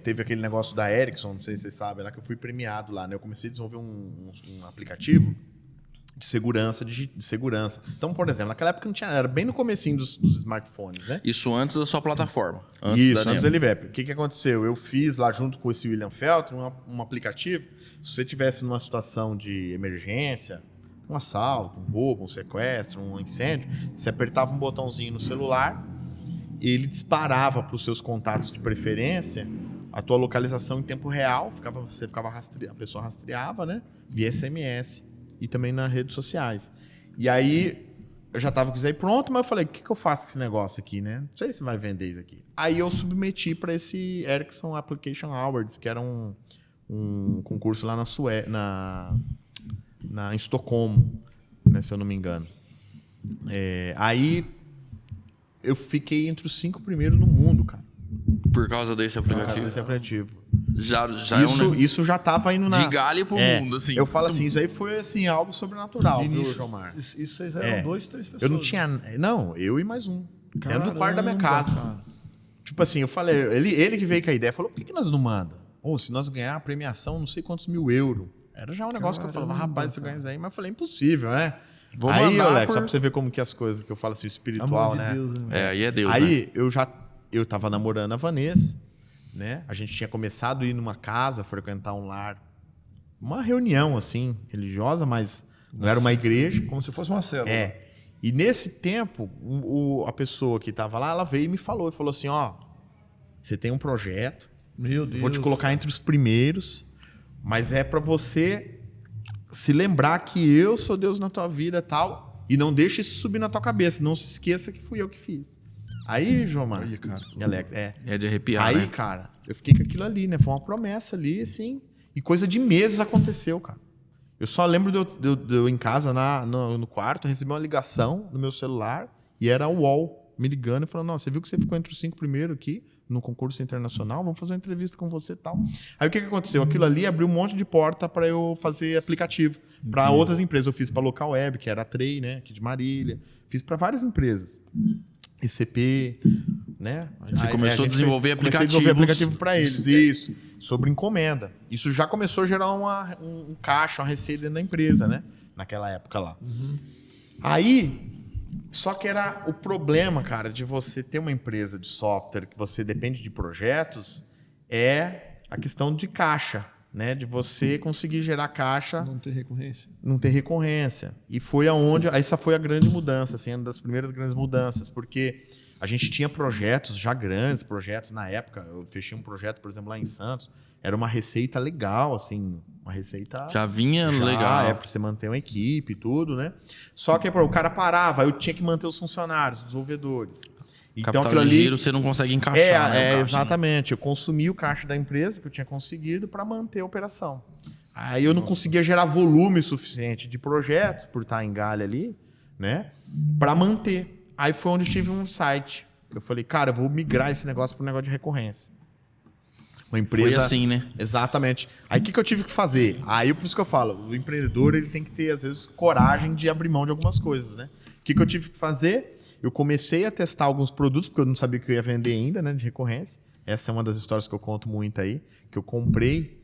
teve aquele negócio da Ericsson, não sei se vocês sabem, lá que eu fui premiado lá, né? Eu comecei a desenvolver um aplicativo de segurança. Então, por exemplo, naquela época não tinha, era bem no comecinho dos smartphones, né? Isso antes da sua plataforma. Antes da Livrep. O que aconteceu? Eu fiz lá junto com esse William Felton um aplicativo. Se você tivesse numa situação de emergência, um assalto, um roubo, um sequestro, um incêndio, você apertava um botãozinho no celular, ele disparava para os seus contatos de preferência a tua localização em tempo real, a pessoa rastreava, né? Via SMS e também nas redes sociais. E aí eu já estava com isso aí pronto, mas eu falei, o que eu faço com esse negócio aqui, né? Não sei se vai vender isso aqui. Aí eu submeti para esse Ericsson Application Awards, que era um concurso lá em Estocolmo, né, se eu não me engano. Aí eu fiquei entre os 5 primeiros no mundo, cara. Por causa desse aplicativo. Já Isso já estava indo de galho pro mundo, assim. Eu falo assim, isso aí foi assim, algo sobrenatural, viu, Jomar? Isso vocês eram 2, 3 pessoas. Eu não tinha... Não, eu e mais um. Dentro do quarto da minha casa. Cara. Tipo assim, eu falei... Ele que veio com a ideia, falou, por que nós não manda? Se nós ganhar a premiação, não sei quantos mil euros. Era já um negócio que eu falava, rapaz, se eu ganhar isso aí. Mas eu falei, impossível, né? Aí, Alex, só pra você ver como que as coisas que eu falo assim, espiritual, né? Deus, né? Aí é Deus, aí, né? Eu tava namorando a Vanessa, né? A gente tinha começado a ir numa casa, frequentar um lar. Uma reunião, assim, religiosa, mas não era uma igreja. Como se fosse uma célula. E nesse tempo, a pessoa que tava lá, ela veio e me falou assim, você tem um projeto, meu Deus, vou te colocar entre os primeiros, mas é para você se lembrar que eu sou Deus na tua vida e tal, e não deixe isso subir na tua cabeça, não se esqueça que fui eu que fiz. Aí, João Marcos, Alex, é de arrepiar, aí, né? cara, eu fiquei com aquilo ali, né? Foi uma promessa ali, assim, e coisa de meses aconteceu, cara. Eu só lembro de eu em casa, no quarto, recebi uma ligação no meu celular, e era o UOL me ligando e falando, não, você viu que você ficou entre os 5 primeiros aqui, no concurso internacional, vamos fazer uma entrevista com você e tal. Aí o que aconteceu? Aquilo ali abriu um monte de porta para eu fazer aplicativo para outras empresas. Eu fiz para a Local Web, que era a Trey, né, aqui de Marília. Fiz para várias empresas. ECP, né? Você começou a desenvolver aplicativos. Comecei a desenvolver aplicativo para eles, isso. Sobre encomenda. Isso já começou a gerar um caixa, uma receita dentro da empresa, né? Naquela época lá. Aí... Só que era o problema, cara, de você ter uma empresa de software que você depende de projetos, é a questão de caixa, né? De você conseguir gerar caixa. Não ter recorrência. Não ter recorrência. E foi aonde... Essa foi a grande mudança, assim, uma das primeiras grandes mudanças, porque a gente tinha projetos já grandes, projetos na época. Eu fechei um projeto, por exemplo, lá em Santos. Era uma receita legal, assim, uma receita... Já vinha legal. Para você manter uma equipe e tudo, né? Só que o cara parava, eu tinha que manter os funcionários, os desenvolvedores. Então, capital aquilo de ali... giro você não consegue encaixar, né? Exatamente. Eu consumi o caixa da empresa que eu tinha conseguido para manter a operação. Aí eu não conseguia gerar volume suficiente de projetos, por estar em Galha ali, né? Para manter. Aí foi onde eu tive um site. Eu falei, cara, eu vou migrar esse negócio para um negócio de recorrência. Uma empresa... Foi assim, né? Exatamente. Aí o que eu tive que fazer? Aí por isso que eu falo, o empreendedor ele tem que ter, às vezes, coragem de abrir mão de algumas coisas, né? O que eu tive que fazer? Eu comecei a testar alguns produtos, porque eu não sabia que eu ia vender ainda, né? De recorrência. Essa é uma das histórias que eu conto muito aí. Que eu comprei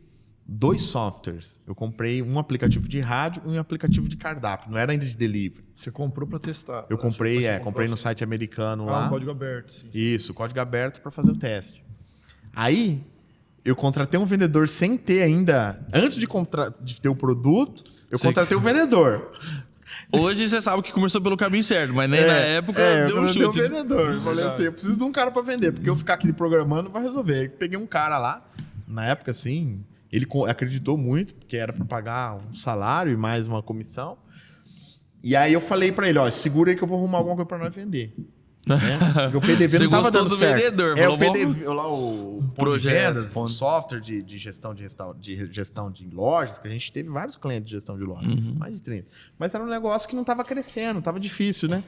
2 softwares. Eu comprei um aplicativo de rádio e um aplicativo de cardápio. Não era ainda de delivery. Você comprou para testar? Eu comprei, comprei no site americano lá. Um código aberto. Sim. Isso, código aberto para fazer o teste. Aí... Eu contratei um vendedor sem ter ainda... Antes de ter o produto, eu contratei o vendedor. Hoje você sabe que começou pelo caminho certo, mas nem na época deu um chute. Eu vendedor. Eu falei assim, eu preciso de um cara pra vender, porque eu ficar aqui programando não vai resolver. Aí peguei um cara lá, na época assim, ele acreditou muito, porque era pra pagar um salário e mais uma comissão. E aí eu falei pra ele, ó, segura aí que eu vou arrumar alguma coisa pra nós vender. Né? Porque o PDV não tava dando certo. Vendedor, o PDV, lá o ponto de vendas, ponto. o software de gestão de lojas, que a gente teve vários clientes de gestão de lojas, mais de 30. Mas era um negócio que não tava crescendo, tava difícil, né?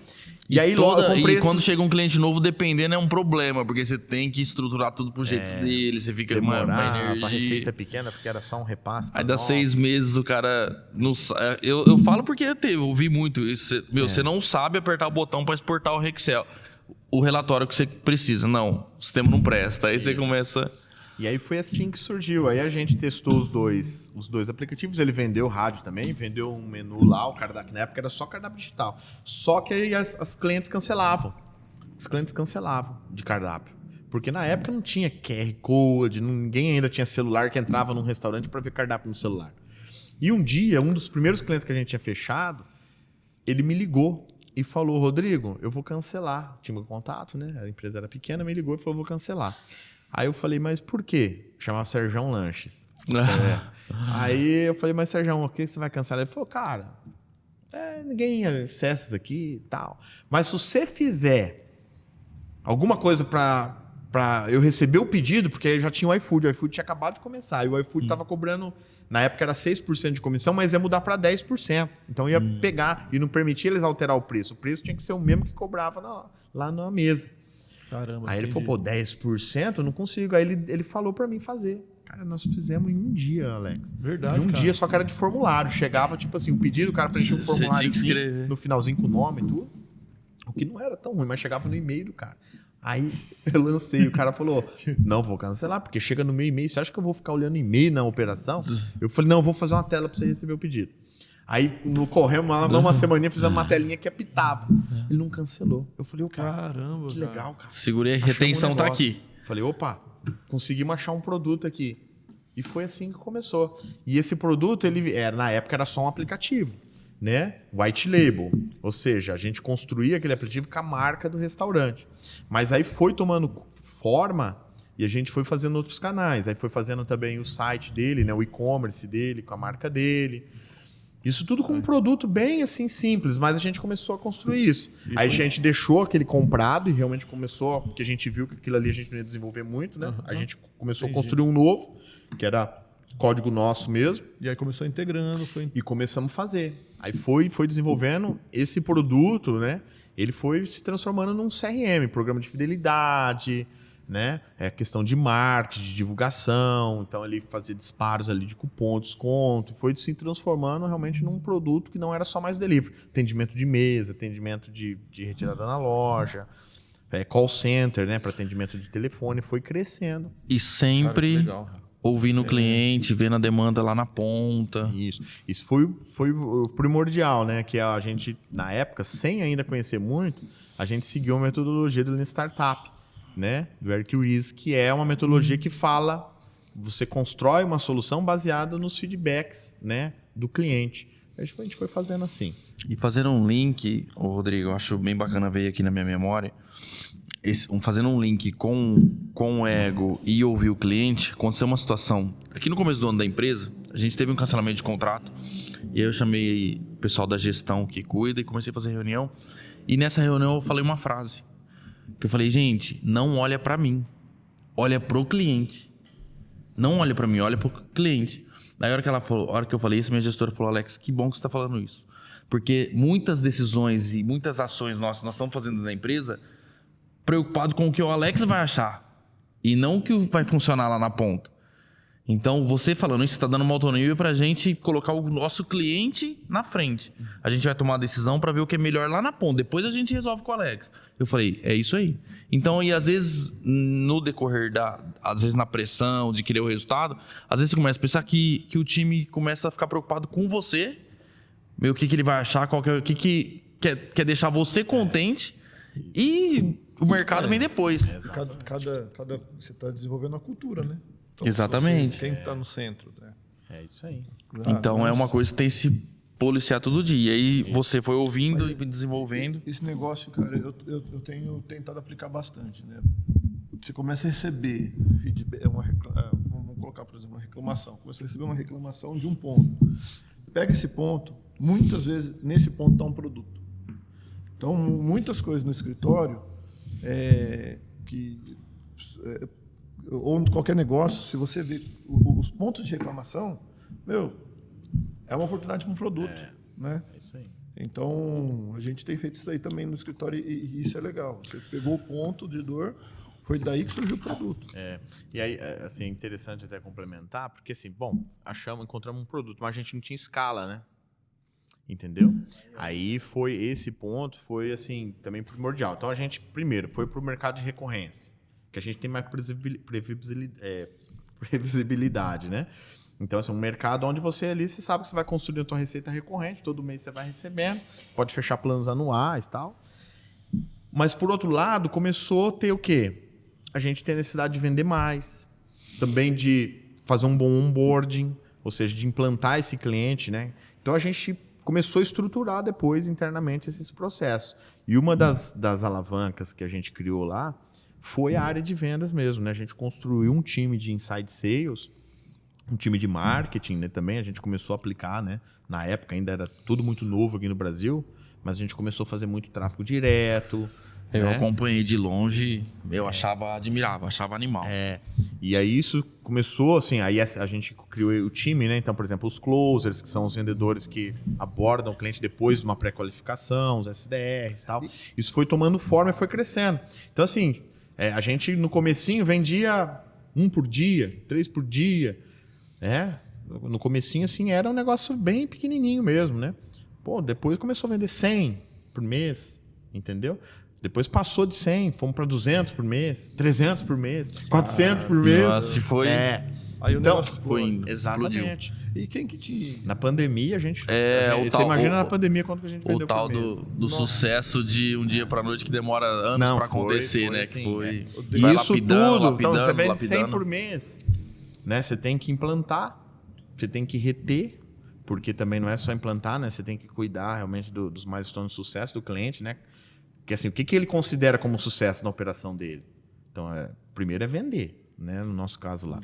E aí logo eu comprei quando chega um cliente novo, dependendo, é um problema, porque você tem que estruturar tudo pro jeito dele, você fica a receita é pequena, porque era só um repasse. Aí dá 6 meses, o cara não eu falo porque eu ouvi muito isso. Você não sabe apertar o botão para exportar o Excel. O relatório que você precisa. Não, o sistema não presta. Aí você começa... E aí foi assim que surgiu. Aí a gente testou os dois aplicativos. Ele vendeu rádio também, vendeu um menu lá, o cardápio. Na época era só cardápio digital. Só que aí as clientes cancelavam. Os clientes cancelavam de cardápio. Porque na época não tinha QR Code, ninguém ainda tinha celular que entrava num restaurante para ver cardápio no celular. E um dia, um dos primeiros clientes que a gente tinha fechado, ele me ligou e falou, Rodrigo, eu vou cancelar. Tinha meu contato, né? A empresa era pequena, me ligou e falou, vou cancelar. Aí eu falei, mas por quê? Chamava Serjão Lanches. Aí eu falei, mas Serjão, por que você vai cancelar? Ele falou, cara, ninguém acessa isso aqui e tal. Mas se você fizer alguma coisa para eu receber o pedido, porque aí já tinha o iFood tinha acabado de começar, e o iFood estava cobrando, na época era 6% de comissão, mas ia mudar para 10%. Então ia pegar e não permitia eles alterar o preço. O preço tinha que ser o mesmo que cobrava lá na mesa. Caramba. Aí ele falou, 10%? Eu não consigo. Aí ele falou para mim fazer. Cara, nós fizemos em um dia, Alex. Verdade, em um dia, só que era de formulário. Chegava, tipo assim, o pedido, o cara preenchia um formulário no finalzinho com o nome e tudo. O que não era tão ruim, mas chegava no e-mail do cara. Aí eu lancei, o cara falou, não, vou cancelar, porque chega no meu e-mail, você acha que eu vou ficar olhando e-mail na operação? Eu falei, não, eu vou fazer uma tela para você receber o pedido. Aí no correio, uma semaninha, fizemos uma telinha que apitava. Ele não cancelou. Eu falei, caramba, que legal, cara. Segurei, a retenção tá aqui. Falei, opa, conseguimos achar um produto aqui. E foi assim que começou. E esse produto, na época, era só um aplicativo, né? White label. Ou seja, a gente construía aquele aplicativo com a marca do restaurante. Mas aí foi tomando forma e a gente foi fazendo outros canais. Aí foi fazendo também o site dele, né? O e-commerce dele, com a marca dele. Isso tudo com um produto bem assim simples, mas a gente começou a construir isso. Aí a gente deixou aquele comprado e realmente começou, porque a gente viu que aquilo ali a gente não ia desenvolver muito, né? A gente começou a construir um novo, que era código nosso mesmo. E aí começou integrando. E começamos a fazer. Aí foi desenvolvendo esse produto, né? Ele foi se transformando num CRM, programa de fidelidade, né? Questão de marketing, de divulgação. Então ele fazia disparos ali de cupom, desconto. Foi se transformando realmente num produto que não era só mais delivery. Atendimento de mesa, atendimento de retirada na loja, call center, né? Para atendimento de telefone. Foi crescendo. E sempre ouvindo o cliente, vendo a demanda lá na ponta. Isso foi o primordial, né? Que a gente, na época, sem ainda conhecer muito, a gente seguiu a metodologia do Lean Startup, né? Do Eric Ries, que é uma metodologia que fala, você constrói uma solução baseada nos feedbacks, né, do cliente. A gente foi fazendo assim. E fazendo um link, Rodrigo, eu acho bem bacana, veio aqui na minha memória, fazendo um link com o ego e ouvir o cliente. Aconteceu uma situação, aqui no começo do ano da empresa, a gente teve um cancelamento de contrato, e aí eu chamei o pessoal da gestão que cuida e comecei a fazer reunião, e nessa reunião eu falei uma frase, que eu falei, gente, não olha para mim, olha pro cliente. Não olha para mim, olha pro cliente. Daí a hora que eu falei isso, minha gestora falou, Alex, que bom que você está falando isso. Porque muitas decisões e muitas ações nós estamos fazendo na empresa preocupado com o que o Alex vai achar e não o que vai funcionar lá na ponta. Então, você falando isso, está dando uma autonomia para a gente colocar o nosso cliente na frente. A gente vai tomar a decisão para ver o que é melhor lá na ponta. Depois a gente resolve com o Alex. Eu falei, é isso aí. Então, e às vezes, no decorrer às vezes na pressão de querer o resultado, às vezes você começa a pensar que o time começa a ficar preocupado com você, o que ele vai achar, o que quer deixar você contente e o mercado vem depois. Cada você está desenvolvendo a cultura, né? Então, exatamente. Quem está no centro, né? É isso aí. Então é uma coisa que tem se policiar todo dia. E aí você foi ouvindo e desenvolvendo. Esse negócio, cara, eu tenho tentado aplicar bastante, né? Você começa a receber feedback, vamos colocar, por exemplo, uma reclamação. Começa a receber uma reclamação de um ponto. Pega esse ponto, muitas vezes nesse ponto está um produto. Então, muitas coisas no escritório, ou qualquer negócio, se você vê os pontos de reclamação, é uma oportunidade para um produto, né? É isso aí. Então, a gente tem feito isso aí também no escritório e isso é legal. Você pegou o ponto de dor, foi daí que surgiu o produto. E aí, assim, é interessante até complementar, porque assim, bom, encontramos um produto, mas a gente não tinha escala, né? Entendeu? Aí esse ponto foi, assim, também primordial. Então, a gente, primeiro, foi para o mercado de recorrência, que a gente tem mais previsibilidade, né? Então, assim, um mercado onde você sabe que você vai construir a tua receita recorrente, todo mês você vai recebendo, pode fechar planos anuais e tal. Mas, por outro lado, começou a ter o quê? A gente tem a necessidade de vender mais, também de fazer um bom onboarding, ou seja, de implantar esse cliente, né? Então, a gente começou a estruturar depois internamente esses processos. E uma das alavancas que a gente criou lá foi a área de vendas mesmo, né? A gente construiu um time de inside sales, um time de marketing, né, também. A gente começou a aplicar, né? Na época ainda era tudo muito novo aqui no Brasil, mas a gente começou a fazer muito tráfego direto. Eu né? acompanhei de longe, eu admirava, achava animal. E aí isso começou, assim, aí a gente criou o time, né? Então, por exemplo, os closers, que são os vendedores que abordam o cliente depois de uma pré-qualificação, os SDRs e tal. Isso foi tomando forma e foi crescendo. Então, assim, a gente no comecinho vendia 1 por dia, 3 por dia, né? No comecinho, assim, era um negócio bem pequenininho mesmo, né? Pô, depois começou a vender 100 por mês, entendeu? Depois passou de 100, fomos para 200 por mês, 300 por mês, 400 por mês. Nossa, foi... Aí o negócio foi indo, exatamente. E quem que te... Na pandemia, a gente... você imagina na pandemia quanto que a gente vendeu o tal por mês. do sucesso de um dia pra noite que demora anos para acontecer, foi né? assim, que foi... E vai isso lapidando, tudo, então você vende lapidando. 100 por mês, né? Você tem que implantar, você tem que reter, porque também não é só implantar, né? Você tem que cuidar realmente dos milestones de sucesso do cliente, né? Porque assim, o que ele considera como sucesso na operação dele? Então, primeiro é vender, né? No nosso caso lá.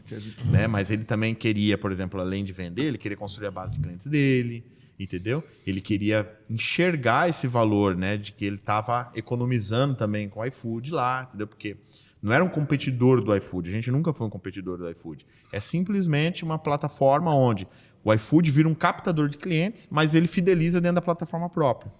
Né? Mas ele também queria, por exemplo, além de vender, ele queria construir a base de clientes dele, entendeu? Ele queria enxergar esse valor, né? De que ele estava economizando também com o iFood lá, entendeu? Porque não era um competidor do iFood, a gente nunca foi um competidor do iFood. É simplesmente uma plataforma onde o iFood vira um captador de clientes, mas ele fideliza dentro da plataforma própria.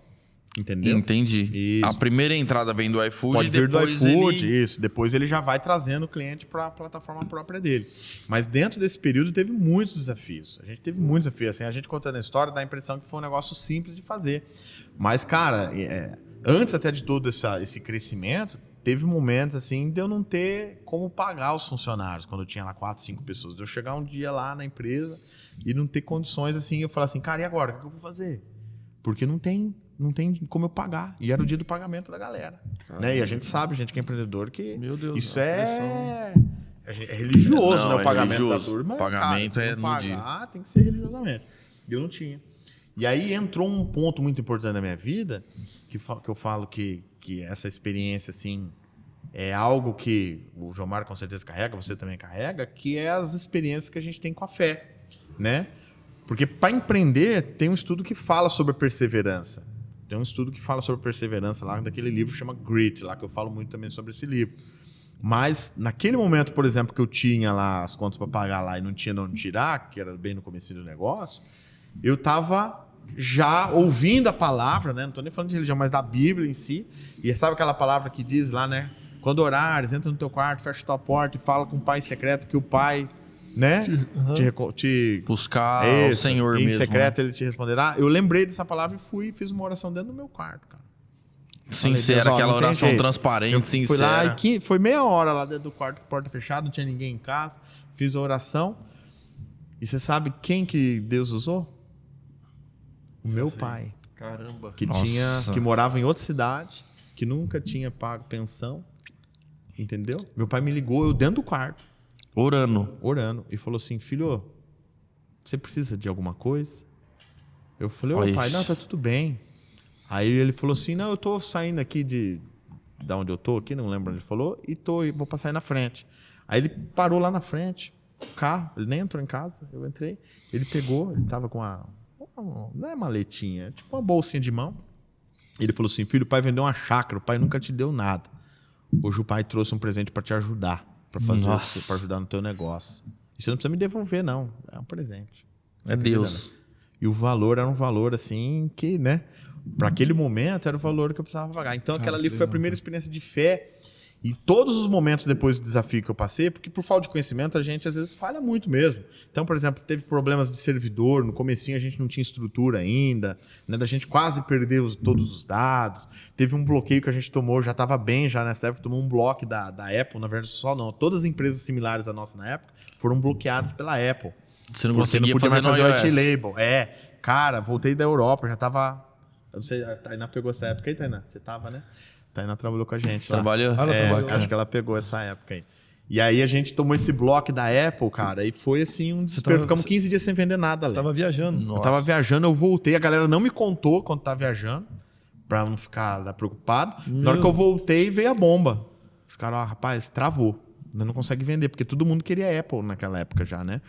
Entendeu? Entendi. Isso. A primeira entrada vem do iFood, Pode vir do depois iFood, ele... isso. Depois ele já vai trazendo o cliente para a plataforma própria dele. Mas dentro desse período teve muitos desafios. A gente teve muitos desafios. Assim, a gente contando a história dá a impressão que foi um negócio simples de fazer. Mas, cara, antes até de todo esse crescimento, teve momentos assim de eu não ter como pagar os funcionários, quando eu tinha lá 4, 5 pessoas. De eu chegar um dia lá na empresa e não ter condições assim, eu falar assim, cara, e agora? O que eu vou fazer? Porque não tem como eu pagar. E era o dia do pagamento da galera. Né? E a gente sabe, gente que é empreendedor, que Meu Deus, isso é religioso, né? O pagamento religioso. da turma. O pagamento cara, é se no não dia. pagar, tem que ser religiosamente. E eu não tinha. E aí entrou um ponto muito importante na minha vida, que eu falo que essa experiência, assim, é algo que o Jomar com certeza carrega, você também carrega, que é as experiências que a gente tem com a fé, né? Porque para empreender, tem um estudo que fala sobre a perseverança. Tem um estudo que fala sobre perseverança lá, daquele livro que chama Grit, lá que eu falo muito também sobre esse livro. Mas naquele momento, por exemplo, que eu tinha lá as contas para pagar lá e não tinha de onde tirar, que era bem no comecinho do negócio, eu estava já ouvindo a palavra, né? Não estou nem falando de religião, mas da Bíblia em si. E sabe aquela palavra que diz lá, né? Quando orares, entra no teu quarto, fecha tua porta e fala com o Pai secreto que o Pai... né? Te buscar o Senhor em mesmo. secreto ele te responderá. Eu lembrei dessa palavra e fiz uma oração dentro do meu quarto, cara. Sincera, Falei, aquela não tem oração jeito. transparente, Eu sincera. fui lá e foi meia hora lá dentro do quarto, porta fechada, não tinha ninguém em casa. Fiz a oração. E você sabe quem que Deus usou? O meu pai. Caramba. Que morava em outra cidade, que nunca tinha pago pensão. Entendeu? Meu pai me ligou, eu dentro do quarto. Orando. Orando. E falou assim, filho, você precisa de alguma coisa? Eu falei, ô pai, não, tá tudo bem. Aí ele falou assim, não, eu tô saindo aqui da onde eu tô aqui, não lembro onde ele falou, e vou passar aí na frente. Aí ele parou lá na frente, o carro, ele nem entrou em casa, eu entrei, ele pegou, ele tava com não é maletinha, é tipo uma bolsinha de mão. Ele falou assim, filho, o pai vendeu uma chácara, o pai nunca te deu nada. Hoje o pai trouxe um presente para te ajudar, para fazer, para ajudar no teu negócio. E você não precisa me devolver, não, é um presente. É Deus. E o valor era um valor assim que, né? Para aquele momento era o valor que eu precisava pagar. Então aquela ali foi a primeira experiência de fé. E todos os momentos depois do desafio que eu passei, porque por falta de conhecimento a gente às vezes falha muito mesmo. Então, por exemplo, teve problemas de servidor, no comecinho a gente não tinha estrutura ainda, né? Da gente quase perder todos os dados. Teve um bloqueio que a gente tomou, já estava bem já nessa época, tomou um bloco da Apple, na verdade só não. Todas as empresas similares à nossa na época foram bloqueadas pela Apple. Você não conseguia podia fazer mais no fazer iOS. o white label. Cara, voltei da Europa, já tava... Eu não sei, a Tainá pegou essa época aí, Tainá? Você tava, né? A Tainá trabalhou com a gente lá. Trabalhou? Acho que ela pegou essa época aí. E aí a gente tomou esse bloco da Apple, cara, e foi assim um desespero. Ficamos 15 dias sem vender nada. Você tava viajando. Eu tava viajando, eu voltei, a galera não me contou quando tava viajando, pra não ficar preocupado. Na hora que eu voltei, veio a bomba. Os caras, rapaz, travou. Não consegue vender, porque todo mundo queria Apple naquela época já, né?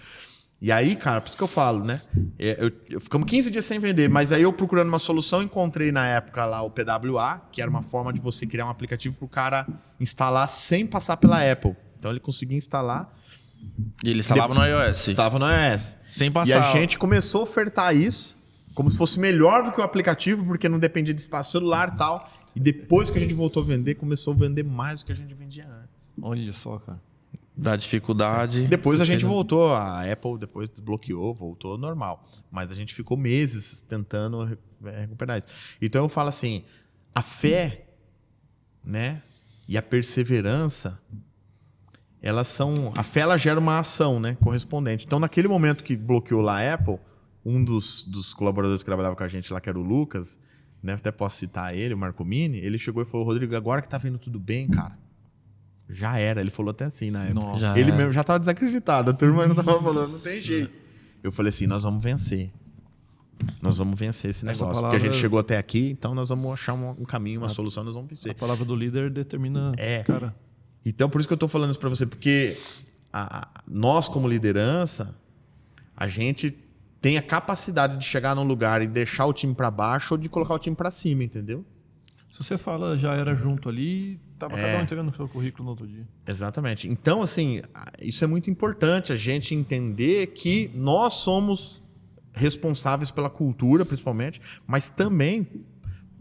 E aí, cara, por isso que eu falo, né? Eu ficamos 15 dias sem vender, mas aí eu procurando uma solução, encontrei na época lá o PWA, que era uma forma de você criar um aplicativo para o cara instalar sem passar pela Apple. Então ele conseguia instalar. E ele instalava no iOS. Estava no iOS. Sem passar. E a gente começou a ofertar isso como se fosse melhor do que o aplicativo, porque não dependia de espaço celular e tal. E depois que a gente voltou a vender, começou a vender mais do que a gente vendia antes. Olha só, cara. Da dificuldade. Sim. Depois a gente voltou, a Apple depois desbloqueou, voltou normal. Mas a gente ficou meses tentando recuperar isso. Então eu falo assim, a fé, né, e a perseverança, a fé ela gera uma ação, né, correspondente. Então naquele momento que bloqueou lá a Apple, um dos colaboradores que trabalhava com a gente lá, que era o Lucas, né, até posso citar ele, o Marco Mini, ele chegou e falou, Rodrigo, agora que tá vendo tudo bem, cara, já era. Ele falou até assim na época. Ele mesmo já estava desacreditado. A turma não estava falando, não tem jeito. Eu falei assim, nós vamos vencer. Nós vamos vencer esse negócio. palavra... Porque a gente chegou até aqui, então nós vamos achar um caminho, uma solução, nós vamos vencer. A palavra do líder determina... Cara. Então, por isso que eu estou falando isso para você. Porque nós, como liderança, a gente tem a capacidade de chegar num lugar e deixar o time para baixo ou de colocar o time para cima, entendeu? Se você fala, já era junto ali, tava cada um entregando o seu currículo no outro dia. Exatamente. Então, assim, isso é muito importante, a gente entender que nós somos responsáveis pela cultura, principalmente, mas também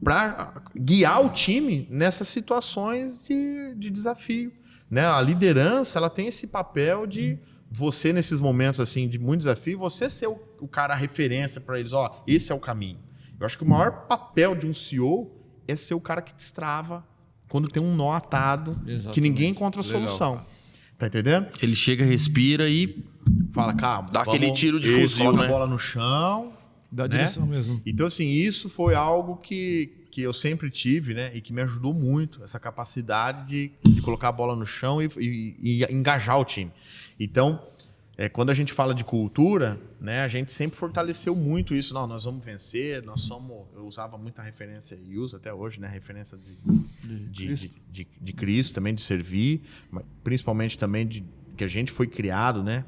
para guiar o time nessas situações de desafio. Né? A liderança, ela tem esse papel de você, nesses momentos assim de muito desafio, você ser o cara a referência para eles. Ó, esse é o caminho. Eu acho que o maior papel de um CEO é ser o cara que destrava quando tem um nó atado. Exatamente. Que ninguém encontra a solução. Legal. Tá entendendo? Ele chega, respira e fala, calma, dá aquele tiro de fuzil, coloca a bola no chão. Dá direção mesmo. Então, assim, isso foi algo que eu sempre tive, né? E que me ajudou muito, essa capacidade de colocar a bola no chão e engajar o time. Então, quando a gente fala de cultura, né, a gente sempre fortaleceu muito isso. Não, nós vamos vencer, eu usava muita referência e uso até hoje, né, referência de Cristo, também de servir, principalmente também que a gente foi criado, né,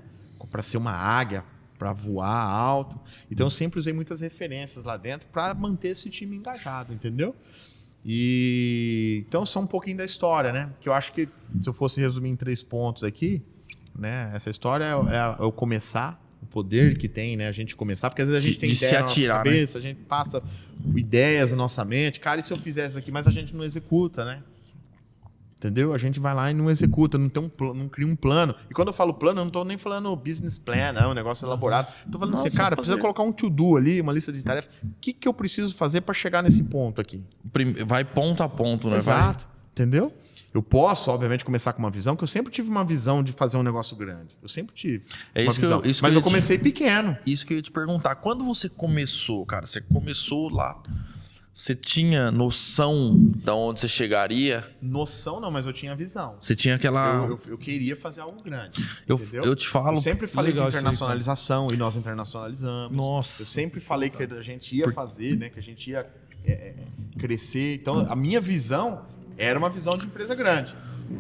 para ser uma águia, para voar alto. Então eu sempre usei muitas referências lá dentro para manter esse time engajado, entendeu? E então só um pouquinho da história, né, que eu acho que se eu fosse resumir em 3 pontos aqui, né? Essa história é o começar, o poder que tem, né? A gente começar, porque às vezes a gente tem ideia na nossa cabeça, né? A gente passa ideias na nossa mente. Cara, e se eu fizesse isso aqui? Mas a gente não executa, né? Entendeu? A gente vai lá e não executa, não cria um plano. E quando eu falo plano, eu não estou nem falando business plan, não, um negócio elaborado. Estou falando assim, cara, precisa colocar um to-do ali, uma lista de tarefas. O que eu preciso fazer para chegar nesse ponto aqui? Vai ponto a ponto, né? Exato. Entendeu? Eu posso, obviamente, começar com uma visão, que eu sempre tive uma visão de fazer um negócio grande. Eu sempre tive uma visão. Mas eu comecei pequeno. Isso que eu ia te perguntar. Quando você começou, cara? Você começou lá... Você tinha noção de onde você chegaria? Noção não, mas eu tinha visão. Você tinha aquela... Eu queria fazer algo grande, Eu entendeu? te falo... Eu sempre falei de legal isso aí, internacionalização e nós internacionalizamos. Nossa. Eu sempre falei que a gente ia fazer, né? Que a gente ia crescer. Então, a minha visão era uma visão de empresa grande.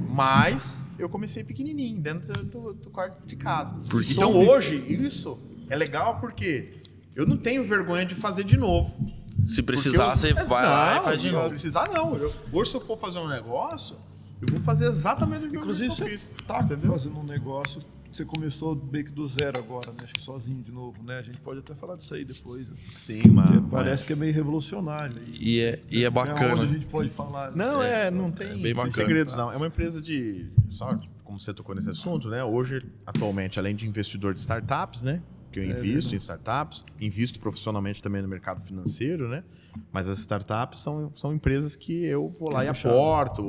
Mas eu comecei pequenininho, dentro do quarto de casa. Então, hoje, isso é legal porque eu não tenho vergonha de fazer de novo. Se precisar, você vai lá e faz de novo. Se precisar, não. Hoje, se eu for fazer um negócio, eu vou fazer exatamente o que Inclusive, eu você fiz. tá fazendo um negócio que você começou meio que do zero agora, né? Acho que sozinho de novo, né? A gente pode até falar disso aí depois. Né? Sim, Porque mano. parece que é meio revolucionário. E é Até bacana. onde a gente pode falar. Não, não tem, bem tem bacana. segredos, não. É uma empresa de... Só como você tocou nesse assunto, né? Hoje, atualmente, além de investidor de startups, né? Que eu invisto em startups, invisto profissionalmente também no mercado financeiro, né? Mas as startups são empresas que eu vou lá e aporto,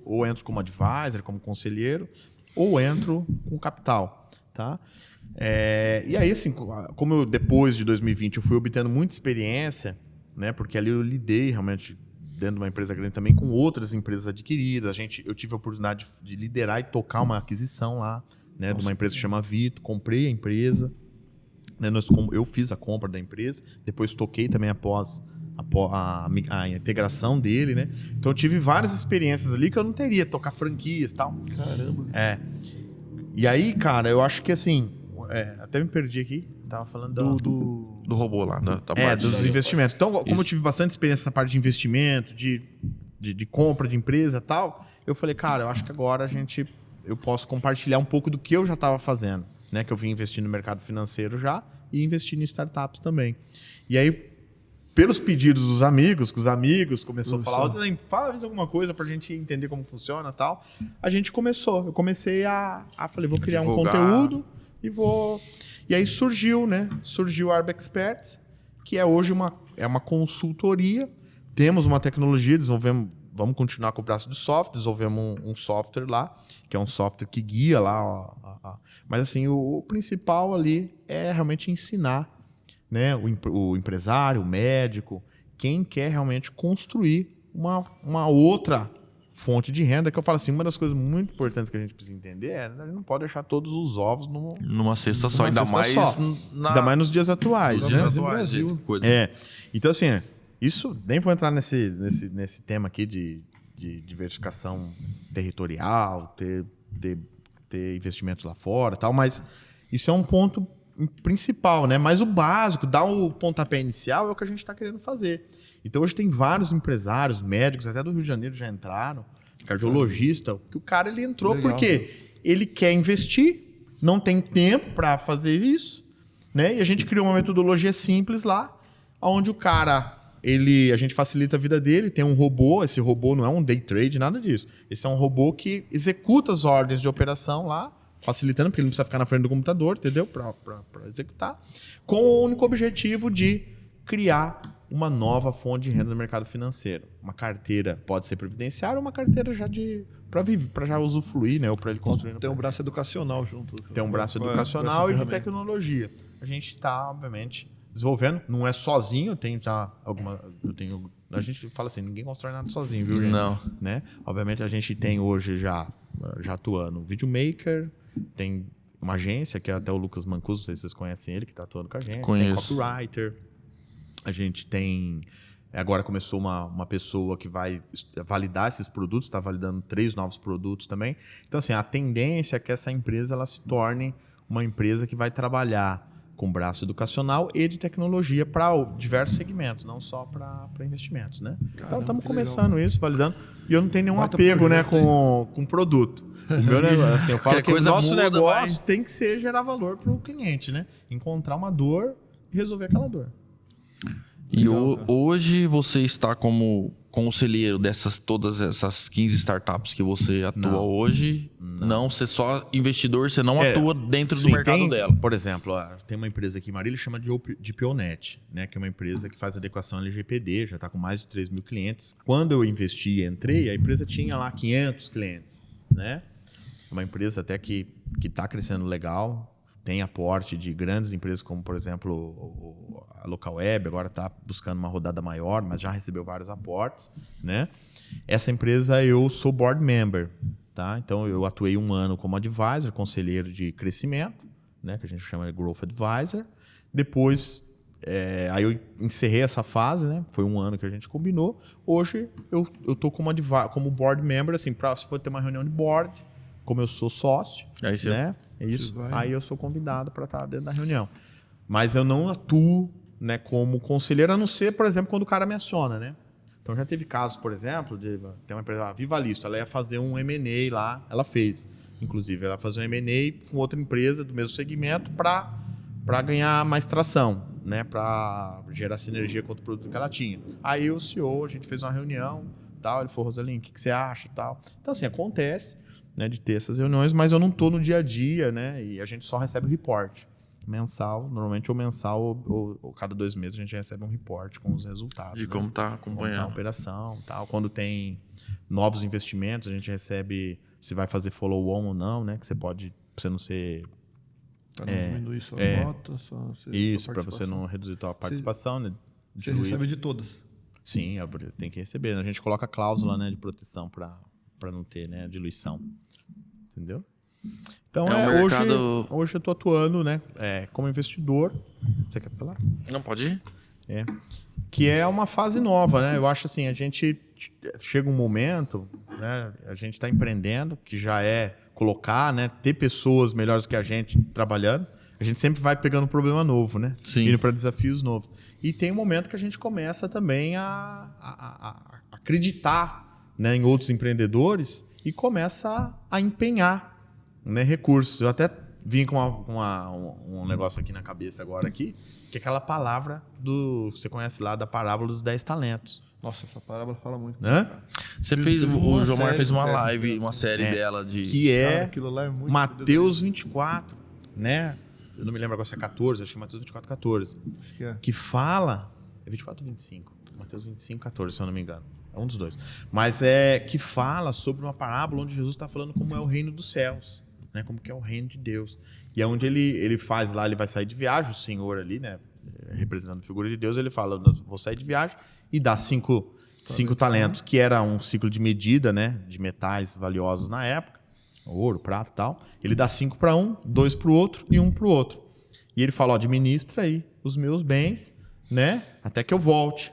ou entro como advisor, como conselheiro, ou entro com capital, tá? E aí, assim, como eu, depois de 2020, eu fui obtendo muita experiência, né? Porque ali eu lidei realmente dentro de uma empresa grande também com outras empresas adquiridas. Eu tive a oportunidade de liderar e tocar uma aquisição lá, né? De uma empresa que chama Vito, comprei a empresa. Eu fiz a compra da empresa, depois toquei também após a integração dele, né? Então eu tive várias experiências ali que eu não teria, tocar franquias e tal. Caramba. E aí, cara, eu acho que assim, até me perdi aqui, tava falando Do robô lá, da parte dos investimentos. Então, como eu tive bastante experiência nessa parte de investimento, de compra de empresa e tal, eu falei, cara, eu acho que agora eu posso compartilhar um pouco do que eu já estava fazendo, né? Que eu vim investindo no mercado financeiro já e investindo em startups também. E aí, pelos pedidos dos amigos, que os amigos começaram a falar, faz alguma coisa pra gente entender como funciona e tal, a gente começou. Eu comecei falei, vou criar um conteúdo e vou... E aí surgiu, né? Surgiu a Arb Experts, que é hoje uma consultoria. Temos uma tecnologia, vamos continuar com o braço de software, desenvolvemos um software lá, que é um software que guia lá. Mas assim, o principal ali é realmente ensinar, né, o empresário, o médico, quem quer realmente construir uma outra fonte de renda, que eu falo assim, uma das coisas muito importantes que a gente precisa entender a gente não pode deixar todos os ovos numa cesta só, ainda mais nos dias atuais, nos né? dias atuais, coisa. Então assim, isso nem vou entrar nesse tema aqui de diversificação territorial, ter investimentos lá fora e tal, mas isso é um ponto principal, né? Mas o básico, dar o pontapé inicial é o que a gente está querendo fazer. Então hoje tem vários empresários, médicos, até do Rio de Janeiro já entraram, cardiologista, que o cara ele entrou legal, porque ele quer investir, não tem tempo para fazer isso, né? E a gente criou uma metodologia simples lá, onde o cara, a gente facilita a vida dele, tem um robô, esse robô não é um day trade, nada disso. Esse é um robô que executa as ordens de operação lá, facilitando, porque ele não precisa ficar na frente do computador, entendeu? Para executar, com o único objetivo de criar uma nova fonte de renda no mercado financeiro. Uma carteira pode ser previdenciária ou uma carteira já para já usufruir, né? Ou para ele construir. Tem um braço educacional junto. Tem um braço educacional e de tecnologia. A gente está, obviamente, desenvolvendo. Não é sozinho, tem já a gente fala assim, ninguém constrói nada sozinho, viu, gente? Não. Né? Obviamente, a gente tem hoje já atuando videomaker, tem uma agência, que é até o Lucas Mancuso, não sei se vocês conhecem ele, que está atuando com a gente. Conheço. Tem copywriter. A gente tem... Agora começou uma pessoa que vai validar esses produtos, está validando 3 novos produtos também. Então, assim, a tendência é que essa empresa ela se torne uma empresa que vai trabalhar com braço educacional e de tecnologia para diversos segmentos, não só para investimentos, né? Caramba, então, estamos começando isso, validando. E eu não tenho nenhum apego, né, com produto. O meu negócio, assim, eu falo que o nosso negócio tem que ser gerar valor para o cliente, né? Encontrar uma dor e resolver aquela dor. E hoje você está como conselheiro todas essas 15 startups que você atua hoje? Não, você é só investidor, você não atua dentro do mercado dela. Por exemplo, tem uma empresa aqui em Marília que chama de GPOnet, né, que é uma empresa que faz adequação LGPD, já está com mais de 3 mil clientes. Quando eu investi e entrei, a empresa tinha lá 500 clientes, né? Uma empresa até que está crescendo legal, tem aporte de grandes empresas como, por exemplo, a Local Web, agora está buscando uma rodada maior, mas já recebeu vários aportes, né? Essa empresa eu sou board member, tá? Então eu atuei 1 ano como advisor, conselheiro de crescimento, né? Que a gente chama de Growth Advisor. Depois, aí eu encerrei essa fase, né? Foi 1 ano que a gente combinou. Hoje eu tô como board member, assim, se for ter uma reunião de board, como eu sou sócio, Aí você- né? É isso. vai. Aí eu sou convidado para estar dentro da reunião. Mas eu não atuo, né, como conselheiro, a não ser, por exemplo, quando o cara me aciona, né? Então já teve casos, por exemplo, tem uma empresa, a Vivalista, ela ia fazer um M&A lá, ela fez, inclusive, ela ia fazer um M&A com outra empresa do mesmo segmento para ganhar mais tração, né, para gerar sinergia com o produto que ela tinha. Aí o CEO, a gente fez uma reunião, tal, ele falou, Rosalinho, o que você acha, tal. Então assim, acontece, né, de ter essas reuniões, mas eu não estou no dia a dia, né, e a gente só recebe o report mensal, normalmente ou mensal ou cada 2 meses a gente recebe um report com os resultados. De né? como tá Como tá a acompanhando. operação, tal. Quando tem novos investimentos, a gente recebe se vai fazer follow-on ou não, né? Que você pode, pra você não ser Para não diminuir sua nota, sua isso, para você participação. não reduzir a participação, né? Você Diluir. recebe de todas. Sim, tem que receber. A gente coloca cláusula, né, de proteção para não ter, né, diluição. Entendeu? Então, É um mercado- hoje eu tô atuando, né, como investidor. Você quer falar? Não, pode ir? Que é uma fase nova, né? Eu acho assim, a gente chega um momento, né? A gente está empreendendo, que já é colocar, né? Ter pessoas melhores que a gente trabalhando. A gente sempre vai pegando um problema novo, né? Sim. Indo para desafios novos. E tem um momento que a gente começa também a acreditar, né, em outros empreendedores e começa a empenhar, né, recursos. Eu até vim com um negócio aqui na cabeça agora aqui, que é aquela palavra você conhece lá da parábola dos 10 talentos. Nossa, essa parábola fala muito. Né? Você Fiz- fez, fiz o uma Jomar série fez uma do Tec, live, uma série dela de... Que Cara, é aquilo lá é muito Mateus 24, né? Eu não me lembro agora se é 14, acho que é Mateus 24, 14. Acho que é. Que fala... É 24 ou 25? Mateus 25, 14, se eu não me engano. É um dos dois. Mas é que fala sobre uma parábola onde Jesus está falando como é o reino dos céus, né? Como que é o reino de Deus. E é onde ele faz lá, ele vai sair de viagem, o Senhor ali, né? Representando a figura de Deus, ele fala, vou sair de viagem e dá cinco talentos, que era um ciclo de medida, né? De metais valiosos na época, ouro, prata e tal. Ele dá 5 para um, 2 para o outro e 1 para o outro. E ele fala, ó, administra aí os meus bens, né? Até que eu volte.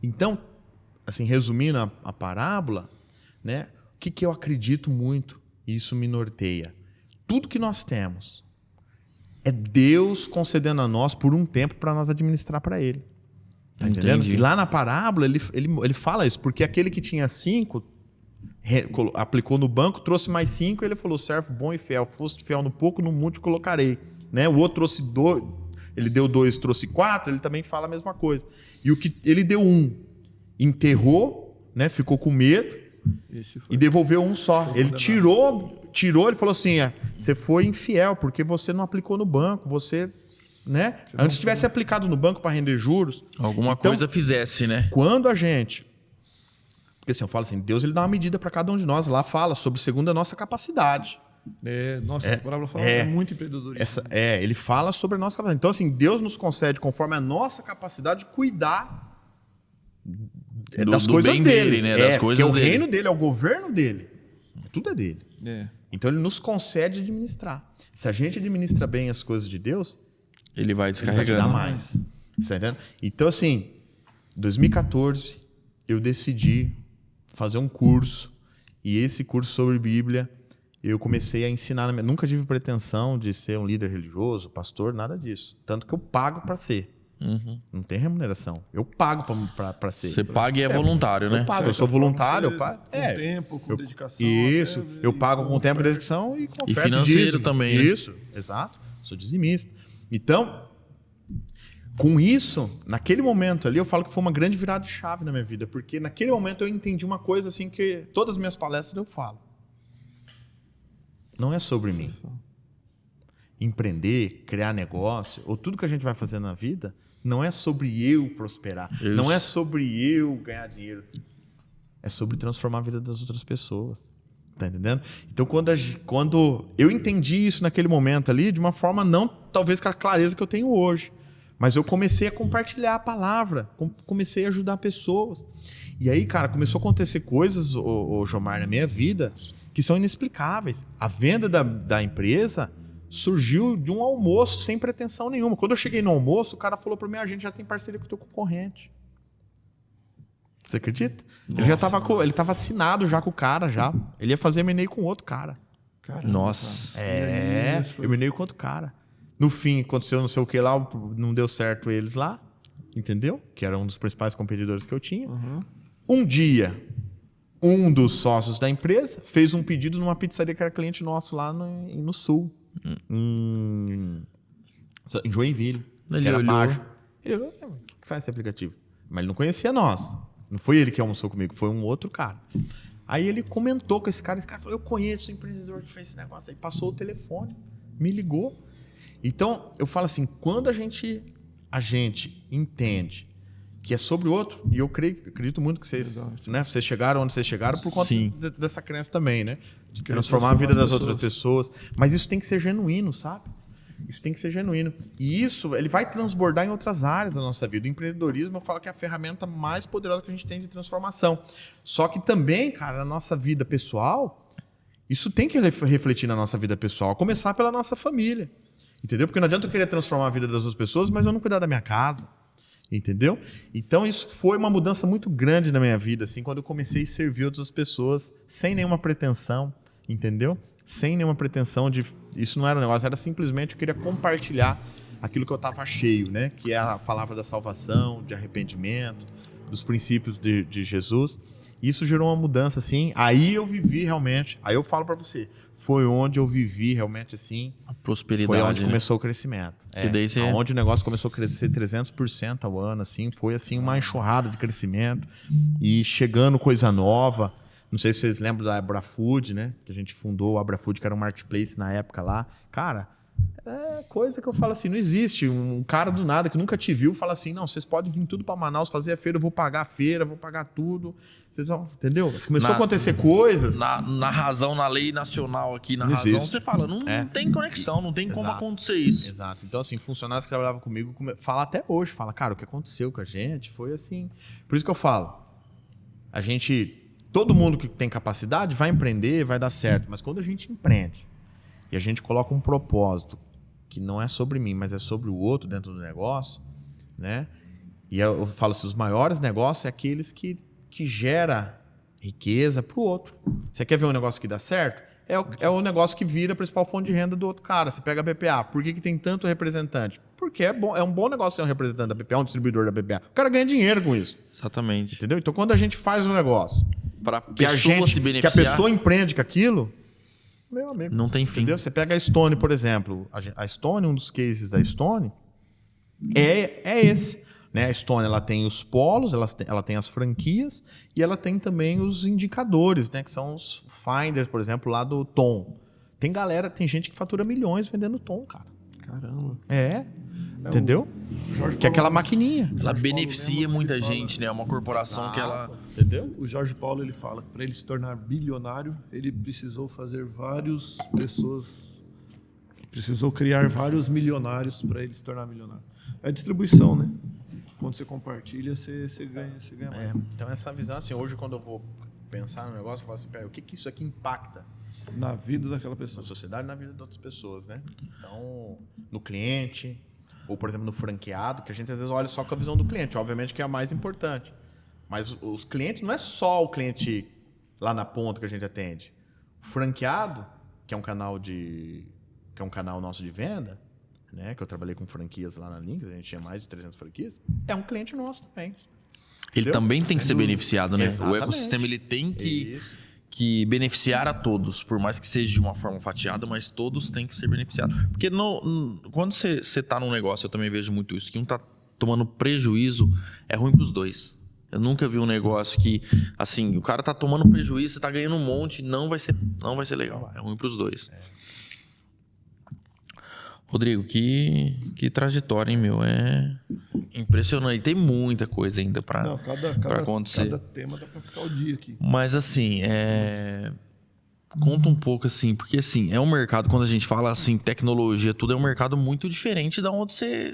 Então, assim, resumindo a parábola, né? O que eu acredito muito, e isso me norteia. Tudo que nós temos é Deus concedendo a nós por um tempo para nós administrar para Ele. Tá entendendo? Entendi. E lá na parábola ele fala isso, porque aquele que tinha 5 aplicou no banco, trouxe mais 5, ele falou, servo bom e fiel, foste fiel no pouco, no muito colocarei. Né? O outro trouxe 2, ele deu 2, trouxe 4, ele também fala a mesma coisa. E o que ele deu 1, enterrou, né? Ficou com medo Esse foi. e devolveu 1 só. Ele tirou, ele falou assim, você foi infiel porque você não aplicou no banco, você, né? Antes tivesse aplicado no banco para render juros. Alguma Então, coisa fizesse, né? quando a gente... Porque assim, eu falo assim, Deus ele dá uma medida para cada um de nós. Lá fala sobre segundo a nossa capacidade. Nossa, essa parábola fala é muito empreendedorismo. Ele fala sobre a nossa capacidade. Então assim, Deus nos concede conforme a nossa capacidade de cuidar das do coisas bem dele. dele, né? Das coisas que é o dele. reino dele, é o governo dele. Tudo é dele. É. Então ele nos concede administrar. Se a gente administra bem as coisas de Deus, Ele vai ele vai te dar descarregando. mais. Você tá entendendo? Então assim, 2014 eu decidi fazer um curso, e esse curso sobre Bíblia eu comecei a ensinar. Nunca tive pretensão de ser um líder religioso, pastor, nada disso. Tanto que eu pago para ser. Uhum. Não tem remuneração. Eu pago para ser. Você paga e é voluntário, né? Eu pago, eu Certa sou forma, voluntário. você, Eu pago. Com tempo, com dedicação. Isso, até, eu pago com tempo, oferta. dedicação e com E oferta financeiro dízimo. também, né? Isso, exato. Sou dizimista. Então, com isso, naquele momento ali, eu falo que foi uma grande virada de chave na minha vida, porque naquele momento eu entendi uma coisa assim que todas as minhas palestras eu falo. Não é sobre mim. Empreender, criar negócio, ou tudo que a gente vai fazer na vida, não é sobre eu prosperar. Isso. Não é sobre eu ganhar dinheiro. É sobre transformar a vida das outras pessoas. Tá entendendo? Então, quando eu entendi isso naquele momento ali, de uma forma não, talvez, com a clareza que eu tenho hoje. Mas eu comecei a compartilhar a palavra, comecei a ajudar pessoas. E aí, cara, começou a acontecer coisas, ô Jomar, na minha vida, que são inexplicáveis. A venda da empresa surgiu de um almoço sem pretensão nenhuma. Quando eu cheguei no almoço, o cara falou para mim, a gente já tem parceria com o teu concorrente. Você acredita? Nossa, ele estava assinado já com o cara, já. Ele ia fazer M&A com outro cara. Caramba, nossa. Eu M&A com outro cara. No fim, aconteceu não sei o que lá, não deu certo eles lá, entendeu? Que era um dos principais competidores que eu tinha. Uhum. Um dia, um dos sócios da empresa fez um pedido numa pizzaria que era cliente nosso lá no Sul. Em Joinville. Ele olhou. Baixo. Ele olhou, o que faz esse aplicativo? Mas ele não conhecia nós. Não foi ele que almoçou comigo, foi um outro cara. Aí ele comentou com esse cara falou, eu conheço o empreendedor que fez esse negócio. Aí passou o telefone, me ligou. Então, eu falo assim, quando a gente entende que é sobre o outro, e eu acredito muito que vocês chegaram onde vocês chegaram por conta dessa crença também, né? De transformar a vida das outras pessoas. Mas isso tem que ser genuíno, sabe? Isso tem que ser genuíno. E isso, ele vai transbordar em outras áreas da nossa vida. O empreendedorismo, eu falo que é a ferramenta mais poderosa que a gente tem de transformação. Só que também, cara, na nossa vida pessoal, isso tem que refletir na nossa vida pessoal. A começar pela nossa família. Entendeu? Porque não adianta eu querer transformar a vida das outras pessoas, mas eu não cuidar da minha casa. Entendeu? Então isso foi uma mudança muito grande na minha vida, assim, quando eu comecei a servir outras pessoas sem nenhuma pretensão, entendeu? Sem nenhuma pretensão de... Isso não era um negócio, era simplesmente eu queria compartilhar aquilo que eu estava cheio, né? Que é a palavra da salvação, de arrependimento, dos princípios de Jesus. E isso gerou uma mudança, assim. Aí eu vivi realmente, aí eu falo para você, foi onde eu vivi realmente assim. A prosperidade. Foi onde começou o crescimento. Onde o negócio começou a crescer 300% ao ano, assim, foi assim uma enxurrada de crescimento e chegando coisa nova. Não sei se vocês lembram da Abrafood, né? Que a gente fundou o Abrafood, que era um marketplace na época lá. Cara, é coisa que eu falo assim, não existe um cara do nada que nunca te viu fala assim, não, vocês podem vir tudo para Manaus fazer a feira, eu vou pagar a feira, vou pagar tudo. Vocês vão, entendeu? Começou a acontecer coisas. Na razão, na lei nacional aqui, na razão, você fala, não tem conexão, não tem como acontecer isso. Exato. Então, assim, funcionários que trabalhavam comigo, fala até hoje, fala, cara, o que aconteceu com a gente foi assim. Por isso que eu falo, todo mundo que tem capacidade vai empreender, vai dar certo, mas quando a gente empreende e a gente coloca um propósito que não é sobre mim, mas é sobre o outro dentro do negócio, né? E eu falo assim, os maiores negócios é aqueles que gera riqueza para o outro. Você quer ver um negócio que dá certo? É o negócio que vira a principal fonte de renda do outro cara. Você pega a BPA. Por que tem tanto representante? Porque é um bom negócio ser um representante da BPA, um distribuidor da BPA. O cara ganha dinheiro com isso. Exatamente. Entendeu? Então, quando a gente faz um negócio para pessoa se beneficiar, que a pessoa empreende com aquilo, meu amigo, não tem fim. Entendeu? Você pega a Stone, por exemplo. A Stone, um dos cases da Stone, é esse. Né? A Stone, ela tem os polos, ela tem as franquias e ela tem também os indicadores, né? Que são os finders, por exemplo, lá do Tom. Tem gente que fatura milhões vendendo Tom, cara. Caramba. Entendeu? Que é aquela maquininha. Ela beneficia muita gente, né? É uma corporação que ela... Entendeu? O Jorge Paulo, ele fala que para ele se tornar bilionário, ele precisou fazer precisou criar vários milionários para ele se tornar milionário. É distribuição, né? Quando você compartilha, você ganha mais. Então, essa visão, assim, hoje quando eu vou pensar no negócio, eu falo assim, pera, o que isso aqui impacta? Na vida daquela pessoa. Na sociedade e na vida de outras pessoas, né? Então, no cliente, ou, por exemplo, no franqueado, que a gente às vezes olha só com a visão do cliente, obviamente que é a mais importante. Mas os clientes, não é só o cliente lá na ponta que a gente atende. O franqueado, que é um canal nosso de venda, né, que eu trabalhei com franquias lá na Link, a gente tinha mais de 300 franquias, é um cliente nosso também. Ele também tem que ser beneficiado, né? Exatamente. O ecossistema ele tem que beneficiar a todos, por mais que seja de uma forma fatiada, mas todos têm que ser beneficiados. Porque quando você está num negócio, eu também vejo muito isso, que um está tomando prejuízo, é ruim para os dois. Eu nunca vi um negócio que, assim, o cara está tomando prejuízo, você está ganhando um monte, não vai ser legal. É ruim para os dois. Rodrigo, que trajetória, hein, meu? É impressionante. Tem muita coisa ainda para acontecer. Cada tema dá para ficar o dia aqui. Mas, assim, conta um pouco assim, porque assim, é um mercado, quando a gente fala assim, tecnologia, tudo é um mercado muito diferente da onde você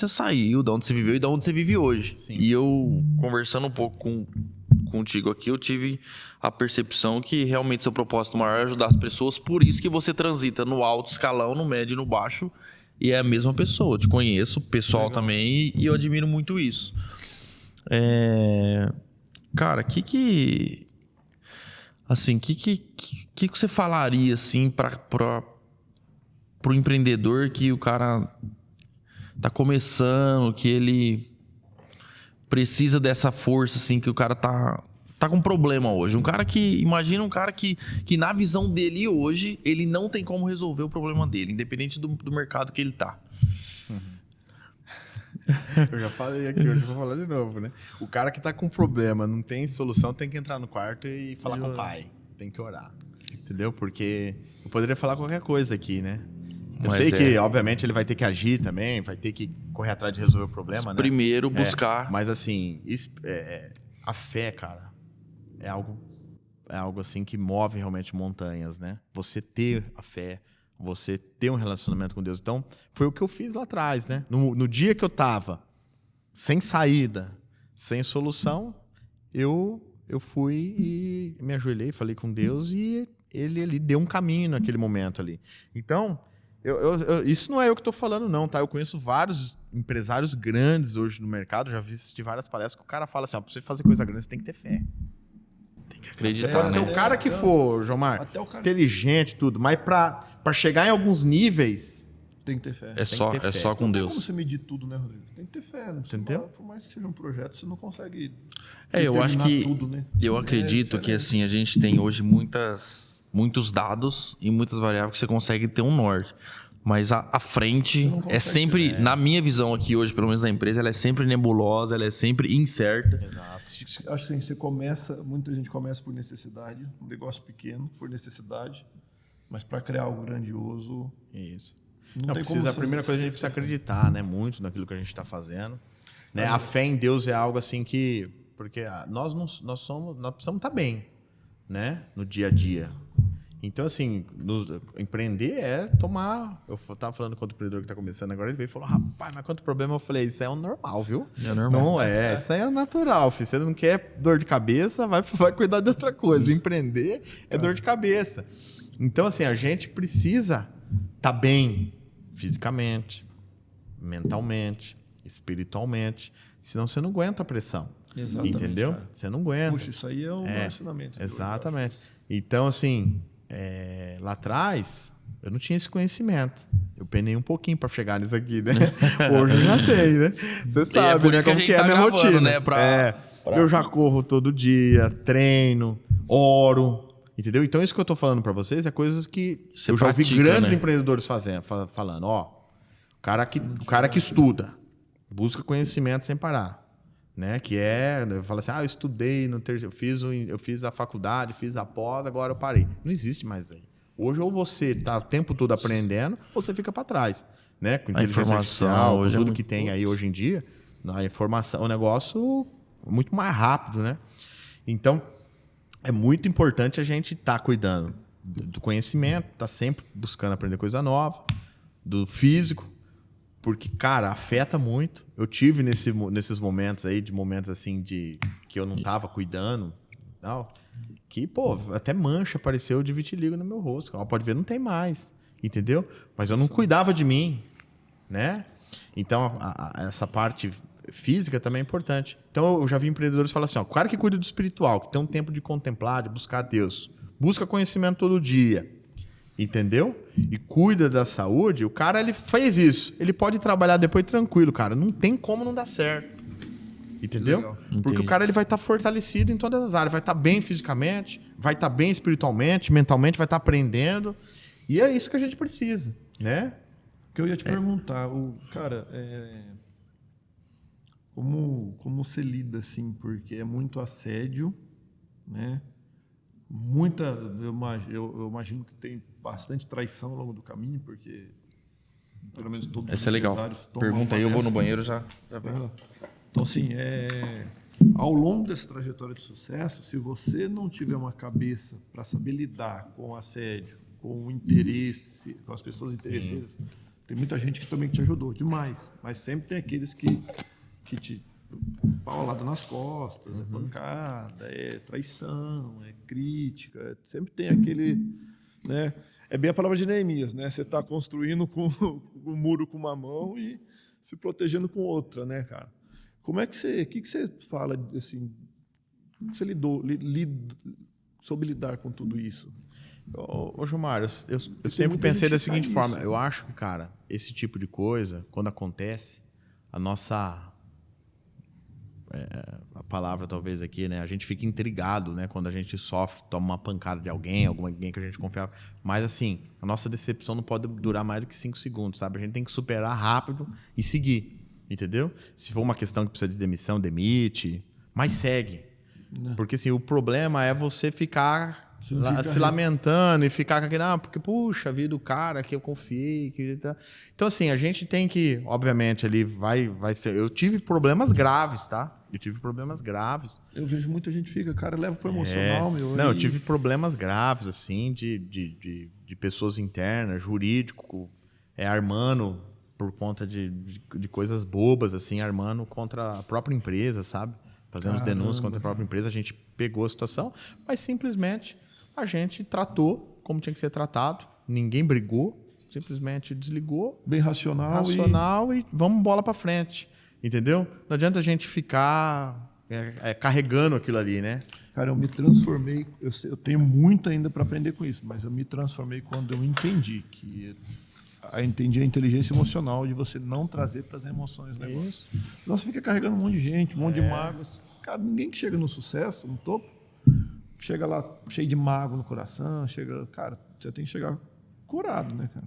saiu, da onde você viveu e da onde você vive hoje. Sim. E eu, conversando um pouco contigo aqui, eu tive a percepção que realmente seu propósito maior é ajudar as pessoas, por isso que você transita no alto escalão, no médio e no baixo, e é a mesma pessoa. Eu te conheço, pessoal também, e eu admiro muito isso. Cara, assim, que você falaria assim pro empreendedor que o cara tá começando, que ele precisa dessa força assim, que o cara tá com problema hoje. Imagina um cara que na visão dele hoje, ele não tem como resolver o problema dele, independente do mercado que ele tá. Eu já falei aqui, hoje eu vou falar de novo, né? O cara que tá com problema, não tem solução, tem que entrar no quarto e falar com o pai. Tem que orar. Entendeu? Porque eu poderia falar qualquer coisa aqui, né? Eu sei que, obviamente, ele vai ter que agir também, vai ter que correr atrás de resolver o problema, né? Primeiro buscar. Mas assim, a fé, cara, é algo assim que move realmente montanhas, né? Você ter a fé, você ter um relacionamento com Deus. Então, foi o que eu fiz lá atrás, né? No dia que eu tava sem saída, sem solução, eu fui e me ajoelhei, falei com Deus e ele deu um caminho naquele momento ali. Então, isso não é eu que estou falando, não, tá? Eu conheço vários empresários grandes hoje no mercado, já assisti várias palestras que o cara fala assim, ó, pra você fazer coisa grande, você tem que ter fé. Tem que acreditar. Pode ser o cara que for, João Marcos, inteligente, tudo, mas para chegar em alguns níveis... Tem que ter fé. É só com Deus. Não tem como você medir tudo, né, Rodrigo? Tem que ter fé. Não entendeu? Por mais que seja um projeto, você não consegue eu acho que tudo, né? Eu acredito que assim, a gente tem hoje muitos dados e muitas variáveis que você consegue ter um norte. Mas a frente é sempre, na minha visão aqui hoje, pelo menos da empresa, ela é sempre nebulosa, ela é sempre incerta. Exato. Acho que muita gente começa por necessidade, um negócio pequeno por necessidade, mas para criar algo grandioso... Isso. Não tem precisa, a primeira coisa a gente precisa acreditar, né, muito naquilo que a gente está fazendo. Né? A fé em Deus é algo assim que... Porque nós precisamos estar bem, né, no dia a dia. Então, assim, empreender é tomar... Eu estava falando com outro empreendedor que está começando agora, ele veio e falou, rapaz, mas quanto problema? Eu falei, isso é o normal, viu? É normal. Não isso aí é natural, filho. Você não quer dor de cabeça, vai cuidar de outra coisa. Empreender é dor de cabeça. Então, assim, a gente precisa estar bem fisicamente, mentalmente, espiritualmente, senão você não aguenta a pressão. Exatamente, entendeu? Cara. Você não aguenta. Puxa, isso aí é um ensinamento. Exatamente. Então, assim, lá atrás, eu não tinha esse conhecimento. Eu penei um pouquinho para chegar nisso aqui, né? Hoje eu já tenho, né? Você sabe, né? Como que é a minha rotina. Né? Eu já corro todo dia, treino, oro. Entendeu? Então, isso que eu tô falando para vocês é coisas que você eu já ouvi grandes né? empreendedores falando. Ó, o cara que estuda, busca conhecimento sem parar. Né? Que fala assim, eu estudei, eu fiz a faculdade, fiz a pós, agora eu parei. Não existe mais aí. Hoje, ou você tá o tempo todo aprendendo, ou você fica para trás. Né? Com inteligência artificial, com tudo que tem aí hoje em dia, a informação, o negócio muito mais rápido, né? Então, é muito importante a gente estar cuidando do conhecimento, tá sempre buscando aprender coisa nova, do físico, porque, cara, afeta muito. Eu tive nesses momentos aí, assim, que eu não tava cuidando, que, pô, até mancha apareceu de vitiligo no meu rosto. Pode ver, não tem mais, entendeu? Mas eu não cuidava de mim, né? Então, essa parte física também é importante. Então, eu já vi empreendedores falar assim, o cara que cuida do espiritual, que tem um tempo de contemplar, de buscar Deus, busca conhecimento todo dia, entendeu? E cuida da saúde, o cara, ele fez isso. Ele pode trabalhar depois tranquilo, cara. Não tem como não dar certo. Entendeu? Porque o cara, ele vai estar fortalecido em todas as áreas. Vai estar bem fisicamente, vai estar bem espiritualmente, mentalmente, vai estar aprendendo. E é isso que a gente precisa, né? O que eu ia te perguntar, cara, como você lida, assim, porque é muito assédio, né? Eu imagino que tem bastante traição ao longo do caminho, porque pelo menos todos os empresários tomam. Pergunta aí, eu vou no banheiro já vem. Então, assim, Ao longo dessa trajetória de sucesso, se você não tiver uma cabeça para saber lidar com o assédio, com o interesse, com as pessoas interesseiras, tem muita gente que também te ajudou demais, mas sempre tem aqueles que te paulada nas costas, é pancada, é traição, é crítica, sempre tem aquele, né? É bem a palavra de Neemias, né? Você está construindo com o muro com uma mão e se protegendo com outra, né, cara? Como é que você, o que você fala assim? Como você soube lidar com tudo isso? Ô Gilmar, eu sempre pensei da seguinte forma, eu acho que, cara, esse tipo de coisa, quando acontece, a nossa... a palavra talvez aqui, né? A gente fica intrigado, né? Quando a gente sofre, toma uma pancada de alguém, alguém que a gente confiava. Mas assim, a nossa decepção não pode durar mais do que 5 segundos, sabe? A gente tem que superar rápido e seguir, entendeu? Se for uma questão que precisa de demissão, demite, mas segue. Não. Porque assim, o problema é você ficar se lamentando e ficar com aquele, porque puxa vida, o cara que eu confiei. Então assim, a gente tem que, obviamente, ali vai ser... Eu tive problemas graves, tá? Eu vejo muita gente fica, cara, leva pro emocional, meu. Não, eu tive problemas graves, assim, de pessoas internas, jurídico, armando por conta de coisas bobas, assim, armando contra a própria empresa, sabe? Fazendo denúncias contra a própria empresa. A gente pegou a situação, mas simplesmente a gente tratou como tinha que ser tratado. Ninguém brigou, simplesmente desligou. Bem racional e vamos bola para frente. Entendeu? Não adianta a gente ficar carregando aquilo ali, né? Cara, eu me transformei... Eu tenho muito ainda para aprender com isso, mas eu me transformei quando eu entendi a inteligência emocional de você não trazer para as emoções o negócio. Senão você fica carregando um monte de gente, um monte de mágoas. Cara, ninguém que chega no sucesso, no topo, chega lá cheio de mágoa no coração, cara, você tem que chegar curado, né, cara?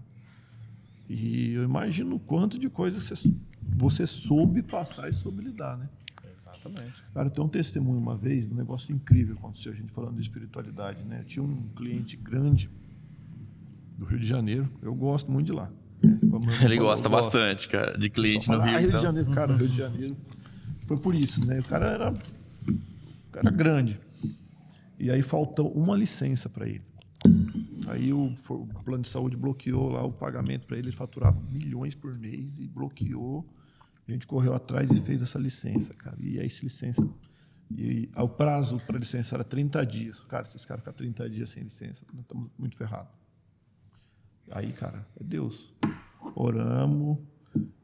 E eu imagino o quanto de coisas você soube passar e soube lidar, né? Exatamente. Cara, eu tenho um testemunho uma vez, um negócio incrível que aconteceu, a gente falando de espiritualidade, né? Eu tinha um cliente grande do Rio de Janeiro, eu gosto muito de lá. Ele gosta bastante, cara, de cliente no Rio. Rio de Janeiro, cara, Rio de Janeiro. Foi por isso, né? O cara era grande. E aí faltou uma licença para ele. Aí o plano de saúde bloqueou lá o pagamento para ele, ele faturava milhões por mês e bloqueou. A gente correu atrás e fez essa licença, cara. E aí essa licença... E o prazo para licença era 30 dias. Cara, esses caras ficam 30 dias sem licença, nós estamos muito ferrados. Aí, cara, é Deus. Oramos.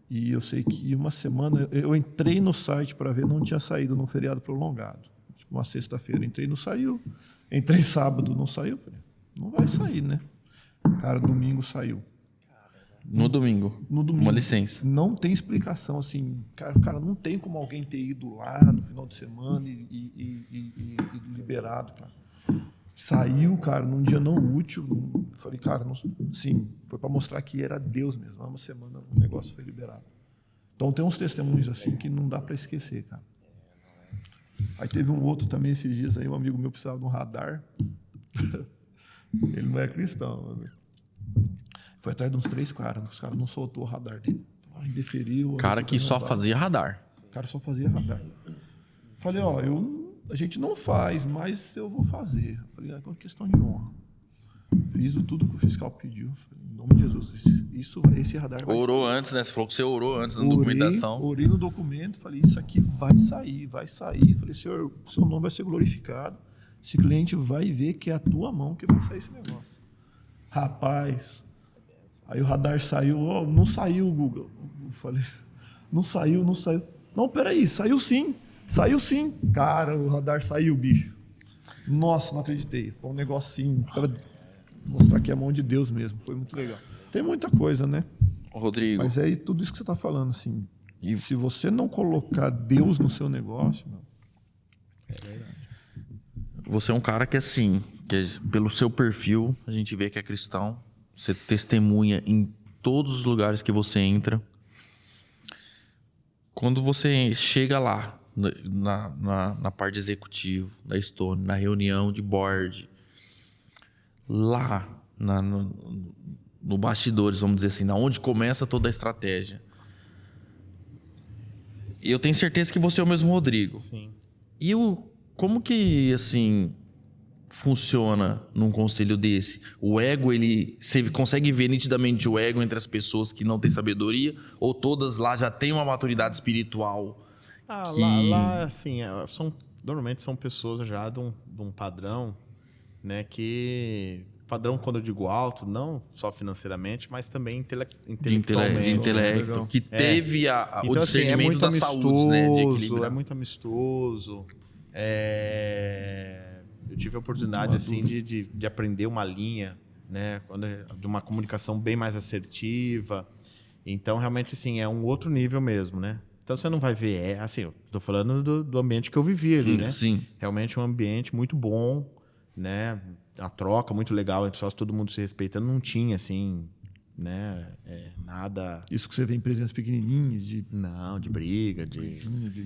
E eu sei que uma semana... Eu entrei no site para ver, não tinha saído num feriado prolongado. Uma sexta-feira, entrei, não saiu. Entrei sábado, não saiu. Falei, não vai sair, né? Cara, domingo saiu. No domingo. Uma licença. Não tem explicação, assim. Cara, não tem como alguém ter ido lá no final de semana e liberado, cara. Saiu, cara, num dia não útil. Falei, cara, sim, foi para mostrar que era Deus mesmo. Uma semana o negócio foi liberado. Então tem uns testemunhos assim que não dá para esquecer, cara. Aí teve um outro também esses dias aí, um amigo meu precisava de um radar. Ele não é cristão, né? Foi atrás de uns 3 caras. Os caras não soltou o radar dele. Indeferiu. Cara que só fazia radar. O cara só fazia radar. Falei, a gente não faz, mas eu vou fazer. Falei, é uma questão de honra. Fiz tudo que o fiscal pediu. Falei, em nome de Jesus, esse radar vai Orou sair. antes, né? Você falou que você orou antes na documentação. Orei no documento, falei, isso aqui vai sair. Falei, Senhor, o seu nome vai ser glorificado. Esse cliente vai ver que é a tua mão que vai sair esse negócio. Rapaz, aí o radar saiu, não saiu o Google. Eu falei, não saiu. Não, peraí, saiu sim. Cara, o radar saiu, bicho. Nossa, não acreditei. Foi um negócio assim, para mostrar que é a mão de Deus mesmo. Foi muito legal. Tem muita coisa, né? Rodrigo. Mas é tudo isso que você está falando, assim. E se você não colocar Deus no seu negócio, meu, é verdade. Você é um cara que, assim, pelo seu perfil, a gente vê que é cristão. Você testemunha em todos os lugares que você entra. Quando você chega lá, na parte executiva da Stone, na reunião de board, lá no bastidores, vamos dizer assim, onde começa toda a estratégia. Eu tenho certeza que você é o mesmo Rodrigo. Sim. Como que, assim, funciona num conselho desse? O ego, você consegue ver nitidamente o ego entre as pessoas que não têm sabedoria? Ou todas lá já têm uma maturidade espiritual? Lá, assim, normalmente são pessoas já de um padrão, né, padrão, quando eu digo alto, não só financeiramente, mas também intelectualmente. De intelecto. Que teve então, o discernimento da saúde, né? De equilibrar. É muito amistoso. Eu tive a oportunidade, assim, de aprender uma linha, né? De uma comunicação bem mais assertiva. Então, realmente, assim, é um outro nível mesmo, né? Então, você não vai ver... assim, eu estou falando do ambiente que eu vivi ali, né? Sim. Realmente um ambiente muito bom, né? A troca muito legal entre sócios, todo mundo se respeitando. Não tinha, assim, né? Nada... Isso que você vê em presenças pequenininhas, Não, de briga,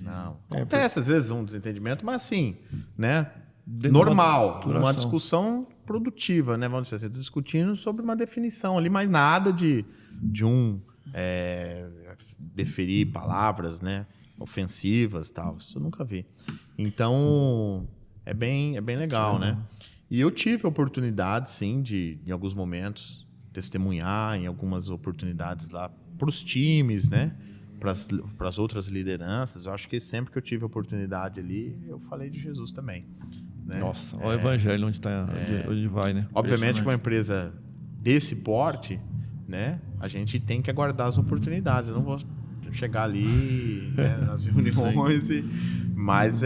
não. Acontece, às vezes, um desentendimento, mas assim, né? Normal. Uma discussão produtiva, né? Vamos dizer assim, discutindo sobre uma definição ali, mas nada de deferir palavras, né? Ofensivas e tal. Isso eu nunca vi. Então, é bem legal, né? E eu tive a oportunidade, sim, de, em alguns momentos, testemunhar em algumas oportunidades lá para os times, né? Para as outras lideranças. Eu acho que sempre que eu tive a oportunidade ali, eu falei de Jesus também. Né? Nossa, olha o evangelho onde vai, né? Obviamente que uma empresa desse porte, né? A gente tem que aguardar as oportunidades. Eu não vou chegar ali, né, nas reuniões mas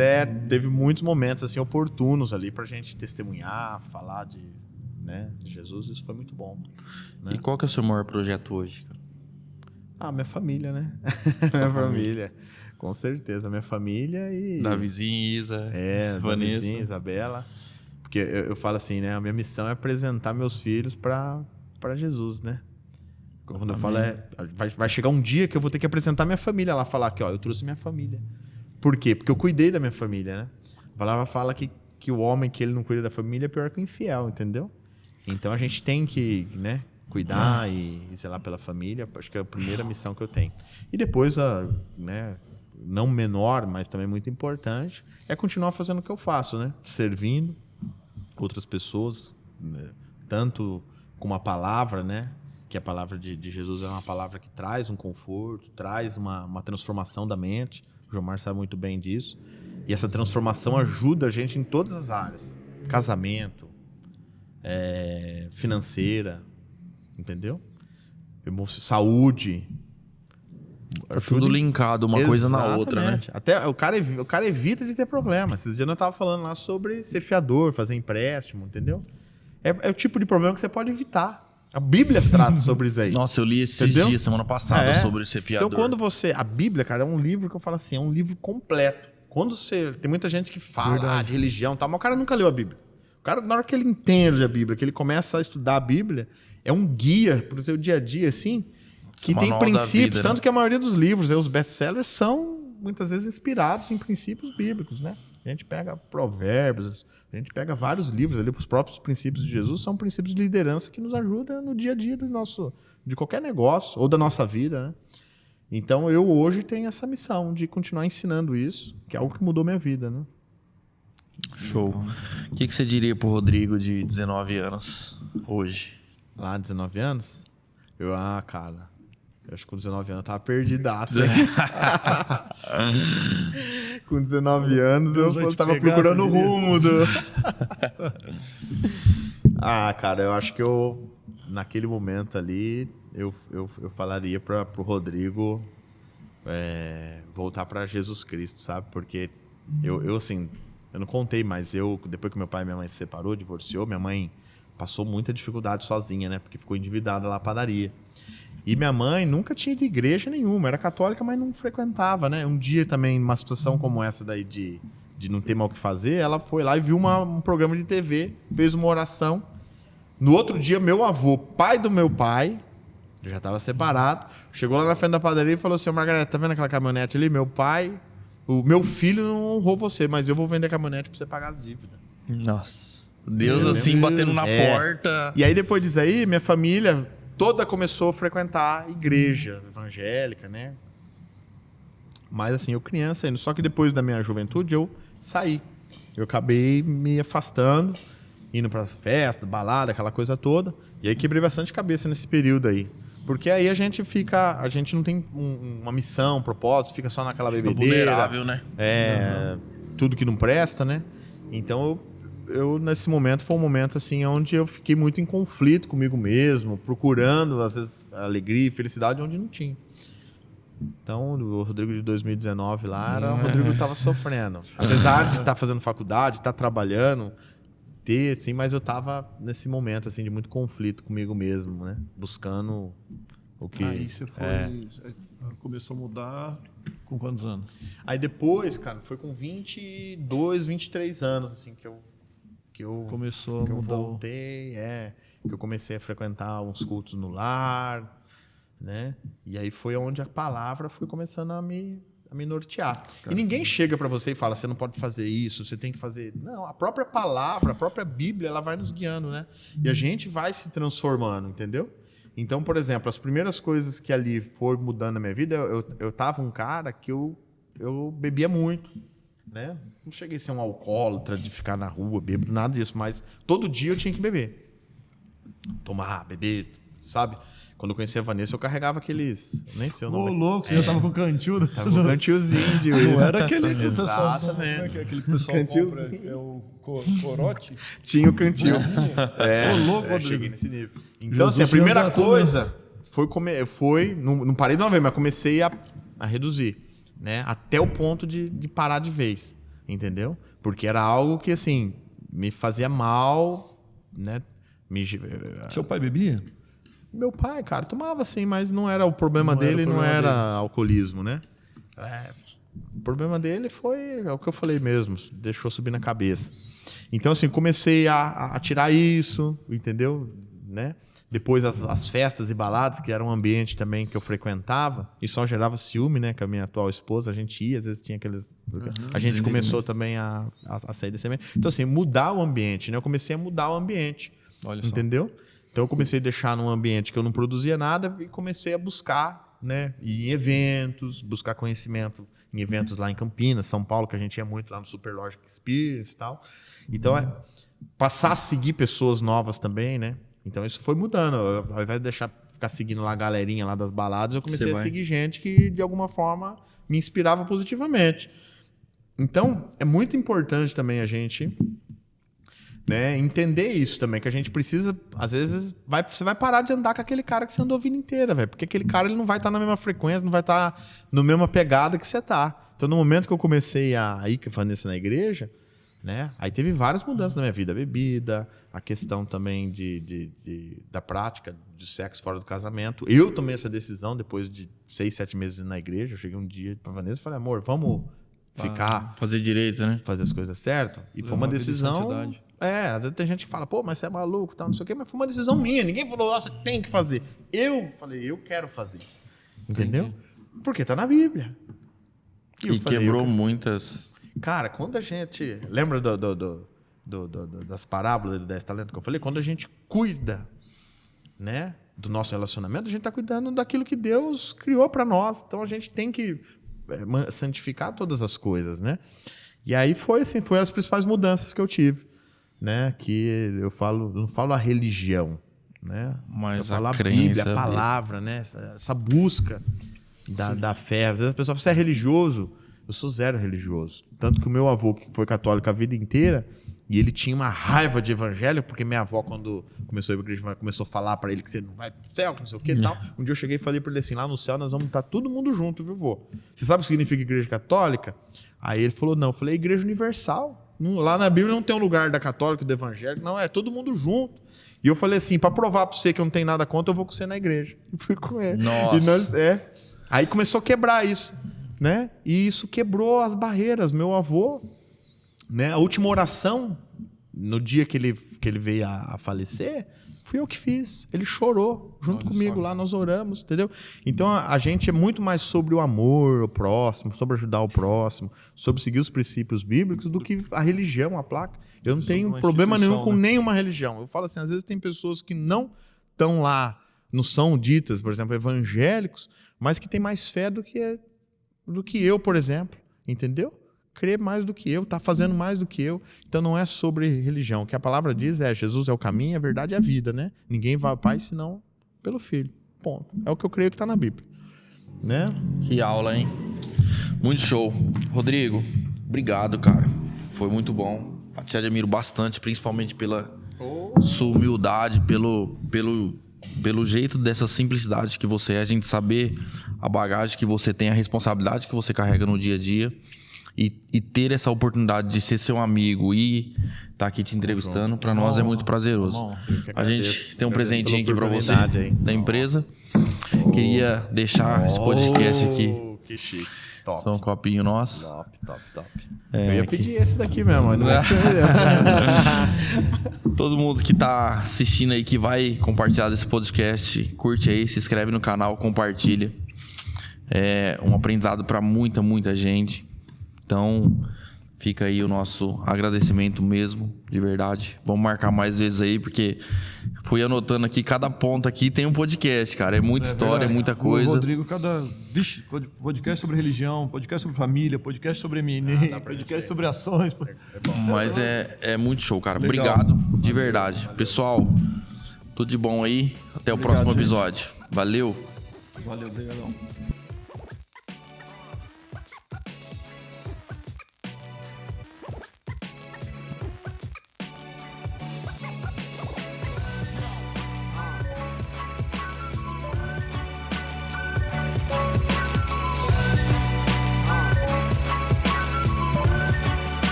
teve muitos momentos assim oportunos ali pra gente testemunhar, falar de Jesus. Isso foi muito bom, né? E qual que é o seu maior projeto hoje? Minha família, né? Minha família, com certeza, minha família e Davizinho, Isa, Vanessa, Davizinho, Isabela, porque eu falo assim, né? A minha missão é apresentar meus filhos para Jesus, né? Quando eu falo vai chegar um dia que eu vou ter que apresentar minha família lá, falar que, ó, eu trouxe minha família. Por quê? Porque eu cuidei da minha família, né? A palavra fala que o homem que ele não cuida da família é pior que o infiel, entendeu? Então a gente tem que, né, cuidar e zelar pela família. Acho que é a primeira missão que eu tenho. E depois, né, não menor, mas também muito importante, é continuar fazendo o que eu faço, né? Servindo outras pessoas, né? Tanto com uma palavra, né? Que a palavra de Jesus é uma palavra que traz um conforto, traz uma transformação da mente. O Jomar sabe muito bem disso. E essa transformação ajuda a gente em todas as áreas. Casamento, financeira, entendeu? Saúde. Tudo linkado, uma coisa na outra, né? Até o cara evita de ter problema. Esses dias eu estava falando lá sobre ser fiador, fazer empréstimo, entendeu? É o tipo de problema que você pode evitar. A Bíblia trata sobre isso aí. Nossa, eu li esses dias, semana passada, sobre ser fiador. Então, quando a Bíblia, cara, é um livro que eu falo assim, é um livro completo. Tem muita gente que fala de religião e tal, mas o cara nunca leu a Bíblia. O cara, na hora que ele entende a Bíblia, que ele começa a estudar a Bíblia, é um guia pro seu dia a dia, assim, que tem princípios, tanto que a maioria dos livros, os best-sellers, são muitas vezes inspirados em princípios bíblicos, né? A gente pega Provérbios, a gente pega vários livros ali, os próprios princípios de Jesus são princípios de liderança que nos ajudam no dia a dia de qualquer negócio ou da nossa vida, né? Então, eu hoje tenho essa missão de continuar ensinando isso, que é algo que mudou minha vida, né? Show. O que você diria pro Rodrigo de 19 anos hoje? Lá, 19 anos? Cara, eu acho que com 19 anos eu tava perdidaço. Com 19 anos eu tava procurando o rumo do... Cara, eu acho que naquele momento ali, eu falaria pro Rodrigo voltar para Jesus Cristo, sabe? Porque eu assim, eu não contei, mas depois que meu pai e minha mãe se separou, divorciou, minha mãe passou muita dificuldade sozinha, né? Porque ficou endividada lá na padaria. E minha mãe nunca tinha ido à igreja nenhuma, era católica, mas não frequentava, né? Um dia também, numa situação como essa daí de não ter mal o que fazer, ela foi lá e viu um programa de TV, fez uma oração. No outro dia, meu avô, pai do meu pai, eu já estava separado, chegou lá na frente da padaria e falou assim: Margareta, tá vendo aquela caminhonete ali? Meu pai, o meu filho não honrou você, mas eu vou vender a caminhonete para você pagar as dívidas. Nossa, Deus assim batendo na porta. E aí depois disso aí, minha família toda começou a frequentar a igreja evangélica, né? Mas assim, eu criança ainda. Só que depois da minha juventude, eu sair. Eu acabei me afastando, indo para as festas, balada, aquela coisa toda. E aí quebrei bastante cabeça nesse período aí. Porque aí a gente não tem uma missão, um propósito, fica só naquela bebedeira. Vulnerável, né? Tudo que não presta, né? Então eu nesse momento foi um momento assim onde eu fiquei muito em conflito comigo mesmo, procurando às vezes alegria e felicidade onde não tinha. Então o Rodrigo de 2019 lá era o Rodrigo que estava sofrendo. Apesar de estar fazendo faculdade, estar trabalhando, assim, mas eu estava nesse momento assim de muito conflito comigo mesmo, né? Buscando o que... Aí você começou a mudar com quantos anos? Aí depois, cara, foi com 22, 23 anos assim que eu começou a mudar. Voltei, que eu comecei a frequentar uns cultos no lar, né? E aí foi onde a palavra foi começando a me nortear. E ninguém chega para você e fala, você não pode fazer isso, você tem que fazer... Não, a própria palavra, a própria Bíblia, ela vai nos guiando, né? E a gente vai se transformando, entendeu? Então, por exemplo, as primeiras coisas que ali foram mudando na minha vida, eu tava um cara que eu bebia muito, né? Não cheguei a ser um alcoólatra de ficar na rua, bêbado, nada disso, mas todo dia eu tinha que beber. Tomar, beber, sabe? Quando eu conheci a Vanessa, eu carregava aqueles... Nem sei o nome. Ô, louco, você já tava com cantil? Tava com cantilzinho de uísque. Não era aquele que o pessoal Exatamente. compra, aquele que o pessoal compra, é o corote? Tinha o cantil. Ô, louco, Rodrigo. Cheguei nesse nível. Então, assim, a primeira coisa foi não parei de uma vez, mas comecei a reduzir, né? Até o ponto de parar de vez, entendeu? Porque era algo que, assim, me fazia mal, né? Seu pai bebia? Meu pai, cara, tomava assim, mas não era o problema dele, não era alcoolismo, né? O problema dele foi o que eu falei mesmo, deixou subir na cabeça. Então, assim, comecei a tirar isso, entendeu? Né? Depois as festas e baladas, que era um ambiente também que eu frequentava, e só gerava ciúme, né? Com a minha atual esposa, a gente ia, às vezes tinha aqueles... a gente começou também a sair desse ambiente. Então, assim, mudar o ambiente, né? Eu comecei a mudar o ambiente, entendeu? Então, eu comecei a deixar num ambiente que eu não produzia nada e comecei a buscar, né? Ir em eventos, buscar conhecimento em eventos lá em Campinas, São Paulo, que a gente ia muito lá no Superlogic Experience e tal. Então, passar a seguir pessoas novas também, né? Então, isso foi mudando. Ao invés de ficar seguindo lá a galerinha lá das baladas, eu comecei a seguir gente que, de alguma forma, me inspirava positivamente. Então, é muito importante também a gente... né, entender isso também, que a gente precisa, às vezes, você vai parar de andar com aquele cara que você andou a vida inteira, velho, porque aquele cara ele não vai estar na mesma frequência, não vai estar na mesma pegada que você tá. Então, no momento que eu comecei a ir com a Vanessa na igreja, né, aí teve várias mudanças na minha vida, a bebida, a questão também da prática de sexo fora do casamento. Eu tomei essa decisão depois de 6, 7 meses na igreja, eu cheguei um dia pra Vanessa e falei, amor, vamos ficar... Fazer direito, né? Fazer as coisas certas. E foi uma decisão... às vezes tem gente que fala, pô, mas você é maluco, tal, não sei o quê, mas foi uma decisão minha. Ninguém falou, você tem que fazer. Eu falei, eu quero fazer. Entendeu? Porque tá na Bíblia. E quebrou muitas... Cara, quando a gente... Lembra das parábolas do 10 talentos que eu falei? Quando a gente cuida, né, do nosso relacionamento, a gente tá cuidando daquilo que Deus criou para nós. Então a gente tem que santificar todas as coisas, né? E aí foi assim, foi as principais mudanças que eu tive. Né, que eu não falo a religião, né? Mas eu falo a crença, Bíblia, a palavra, né? Essa busca da fé. Às vezes a pessoa fala, você é religioso? Eu sou zero religioso. Tanto que o meu avô, que foi católico a vida inteira, e ele tinha uma raiva de evangelho, porque minha avó, quando começou a ir pra igreja, começou a falar pra ele que você não vai pro céu, que não sei o que e tal. Um dia eu cheguei e falei pra ele assim, lá no céu nós vamos estar todo mundo junto, viu, vô? Você sabe o que significa igreja católica? Aí ele falou, não. Eu falei, igreja universal. Lá na Bíblia não tem um lugar da católica, do evangélico, não, é todo mundo junto. E eu falei assim, para provar para você que eu não tenho nada contra, eu vou com você na igreja. E fui com ele. Nossa. Aí começou a quebrar isso, né? E isso quebrou as barreiras. Meu avô, né? A última oração, no dia que ele veio a falecer, fui eu que fiz. Ele chorou junto comigo lá, nós oramos, entendeu? Então a gente é muito mais sobre o amor ao próximo, sobre ajudar o próximo, sobre seguir os princípios bíblicos do que a religião, a placa. Eu não tenho problema nenhum com nenhuma religião. Eu falo assim, às vezes tem pessoas que não estão lá, não são ditas, por exemplo, evangélicos, mas que têm mais fé do que eu, por exemplo, entendeu? crê mais do que eu, tá fazendo mais do que eu. Então não é sobre religião. O que a palavra diz é Jesus é o caminho, a verdade e a vida, né? Ninguém vai ao Pai senão pelo Filho. Ponto. É o que eu creio que tá na Bíblia. Né? Que aula, hein? Muito show. Rodrigo, obrigado, cara. Foi muito bom. Te admiro bastante, principalmente pela sua humildade, pelo jeito dessa simplicidade que você é, a gente saber a bagagem que você tem, a responsabilidade que você carrega no dia a dia e ter essa oportunidade de ser seu amigo e estar aqui te entrevistando, para nós é muito prazeroso. A gente tem um presentinho aqui para você da empresa. Queria deixar esse podcast aqui. Que chique. Top. Só um copinho nosso. Top. Eu ia pedir esse daqui mesmo. Todo mundo que tá assistindo aí, que vai compartilhar desse podcast, curte aí, se inscreve no canal, compartilha. É um aprendizado para muita gente. Então, fica aí o nosso agradecimento mesmo, de verdade. Vamos marcar mais vezes aí, porque fui anotando aqui, cada ponto aqui tem um podcast, cara. É muita história, é muita coisa. O Rodrigo, podcast sobre religião, podcast sobre família, podcast sobre M&A, podcast sobre ações. Mas é muito show, cara. Legal. Obrigado, de verdade. Pessoal, tudo de bom aí. Até o próximo episódio. Valeu. Valeu, obrigadão.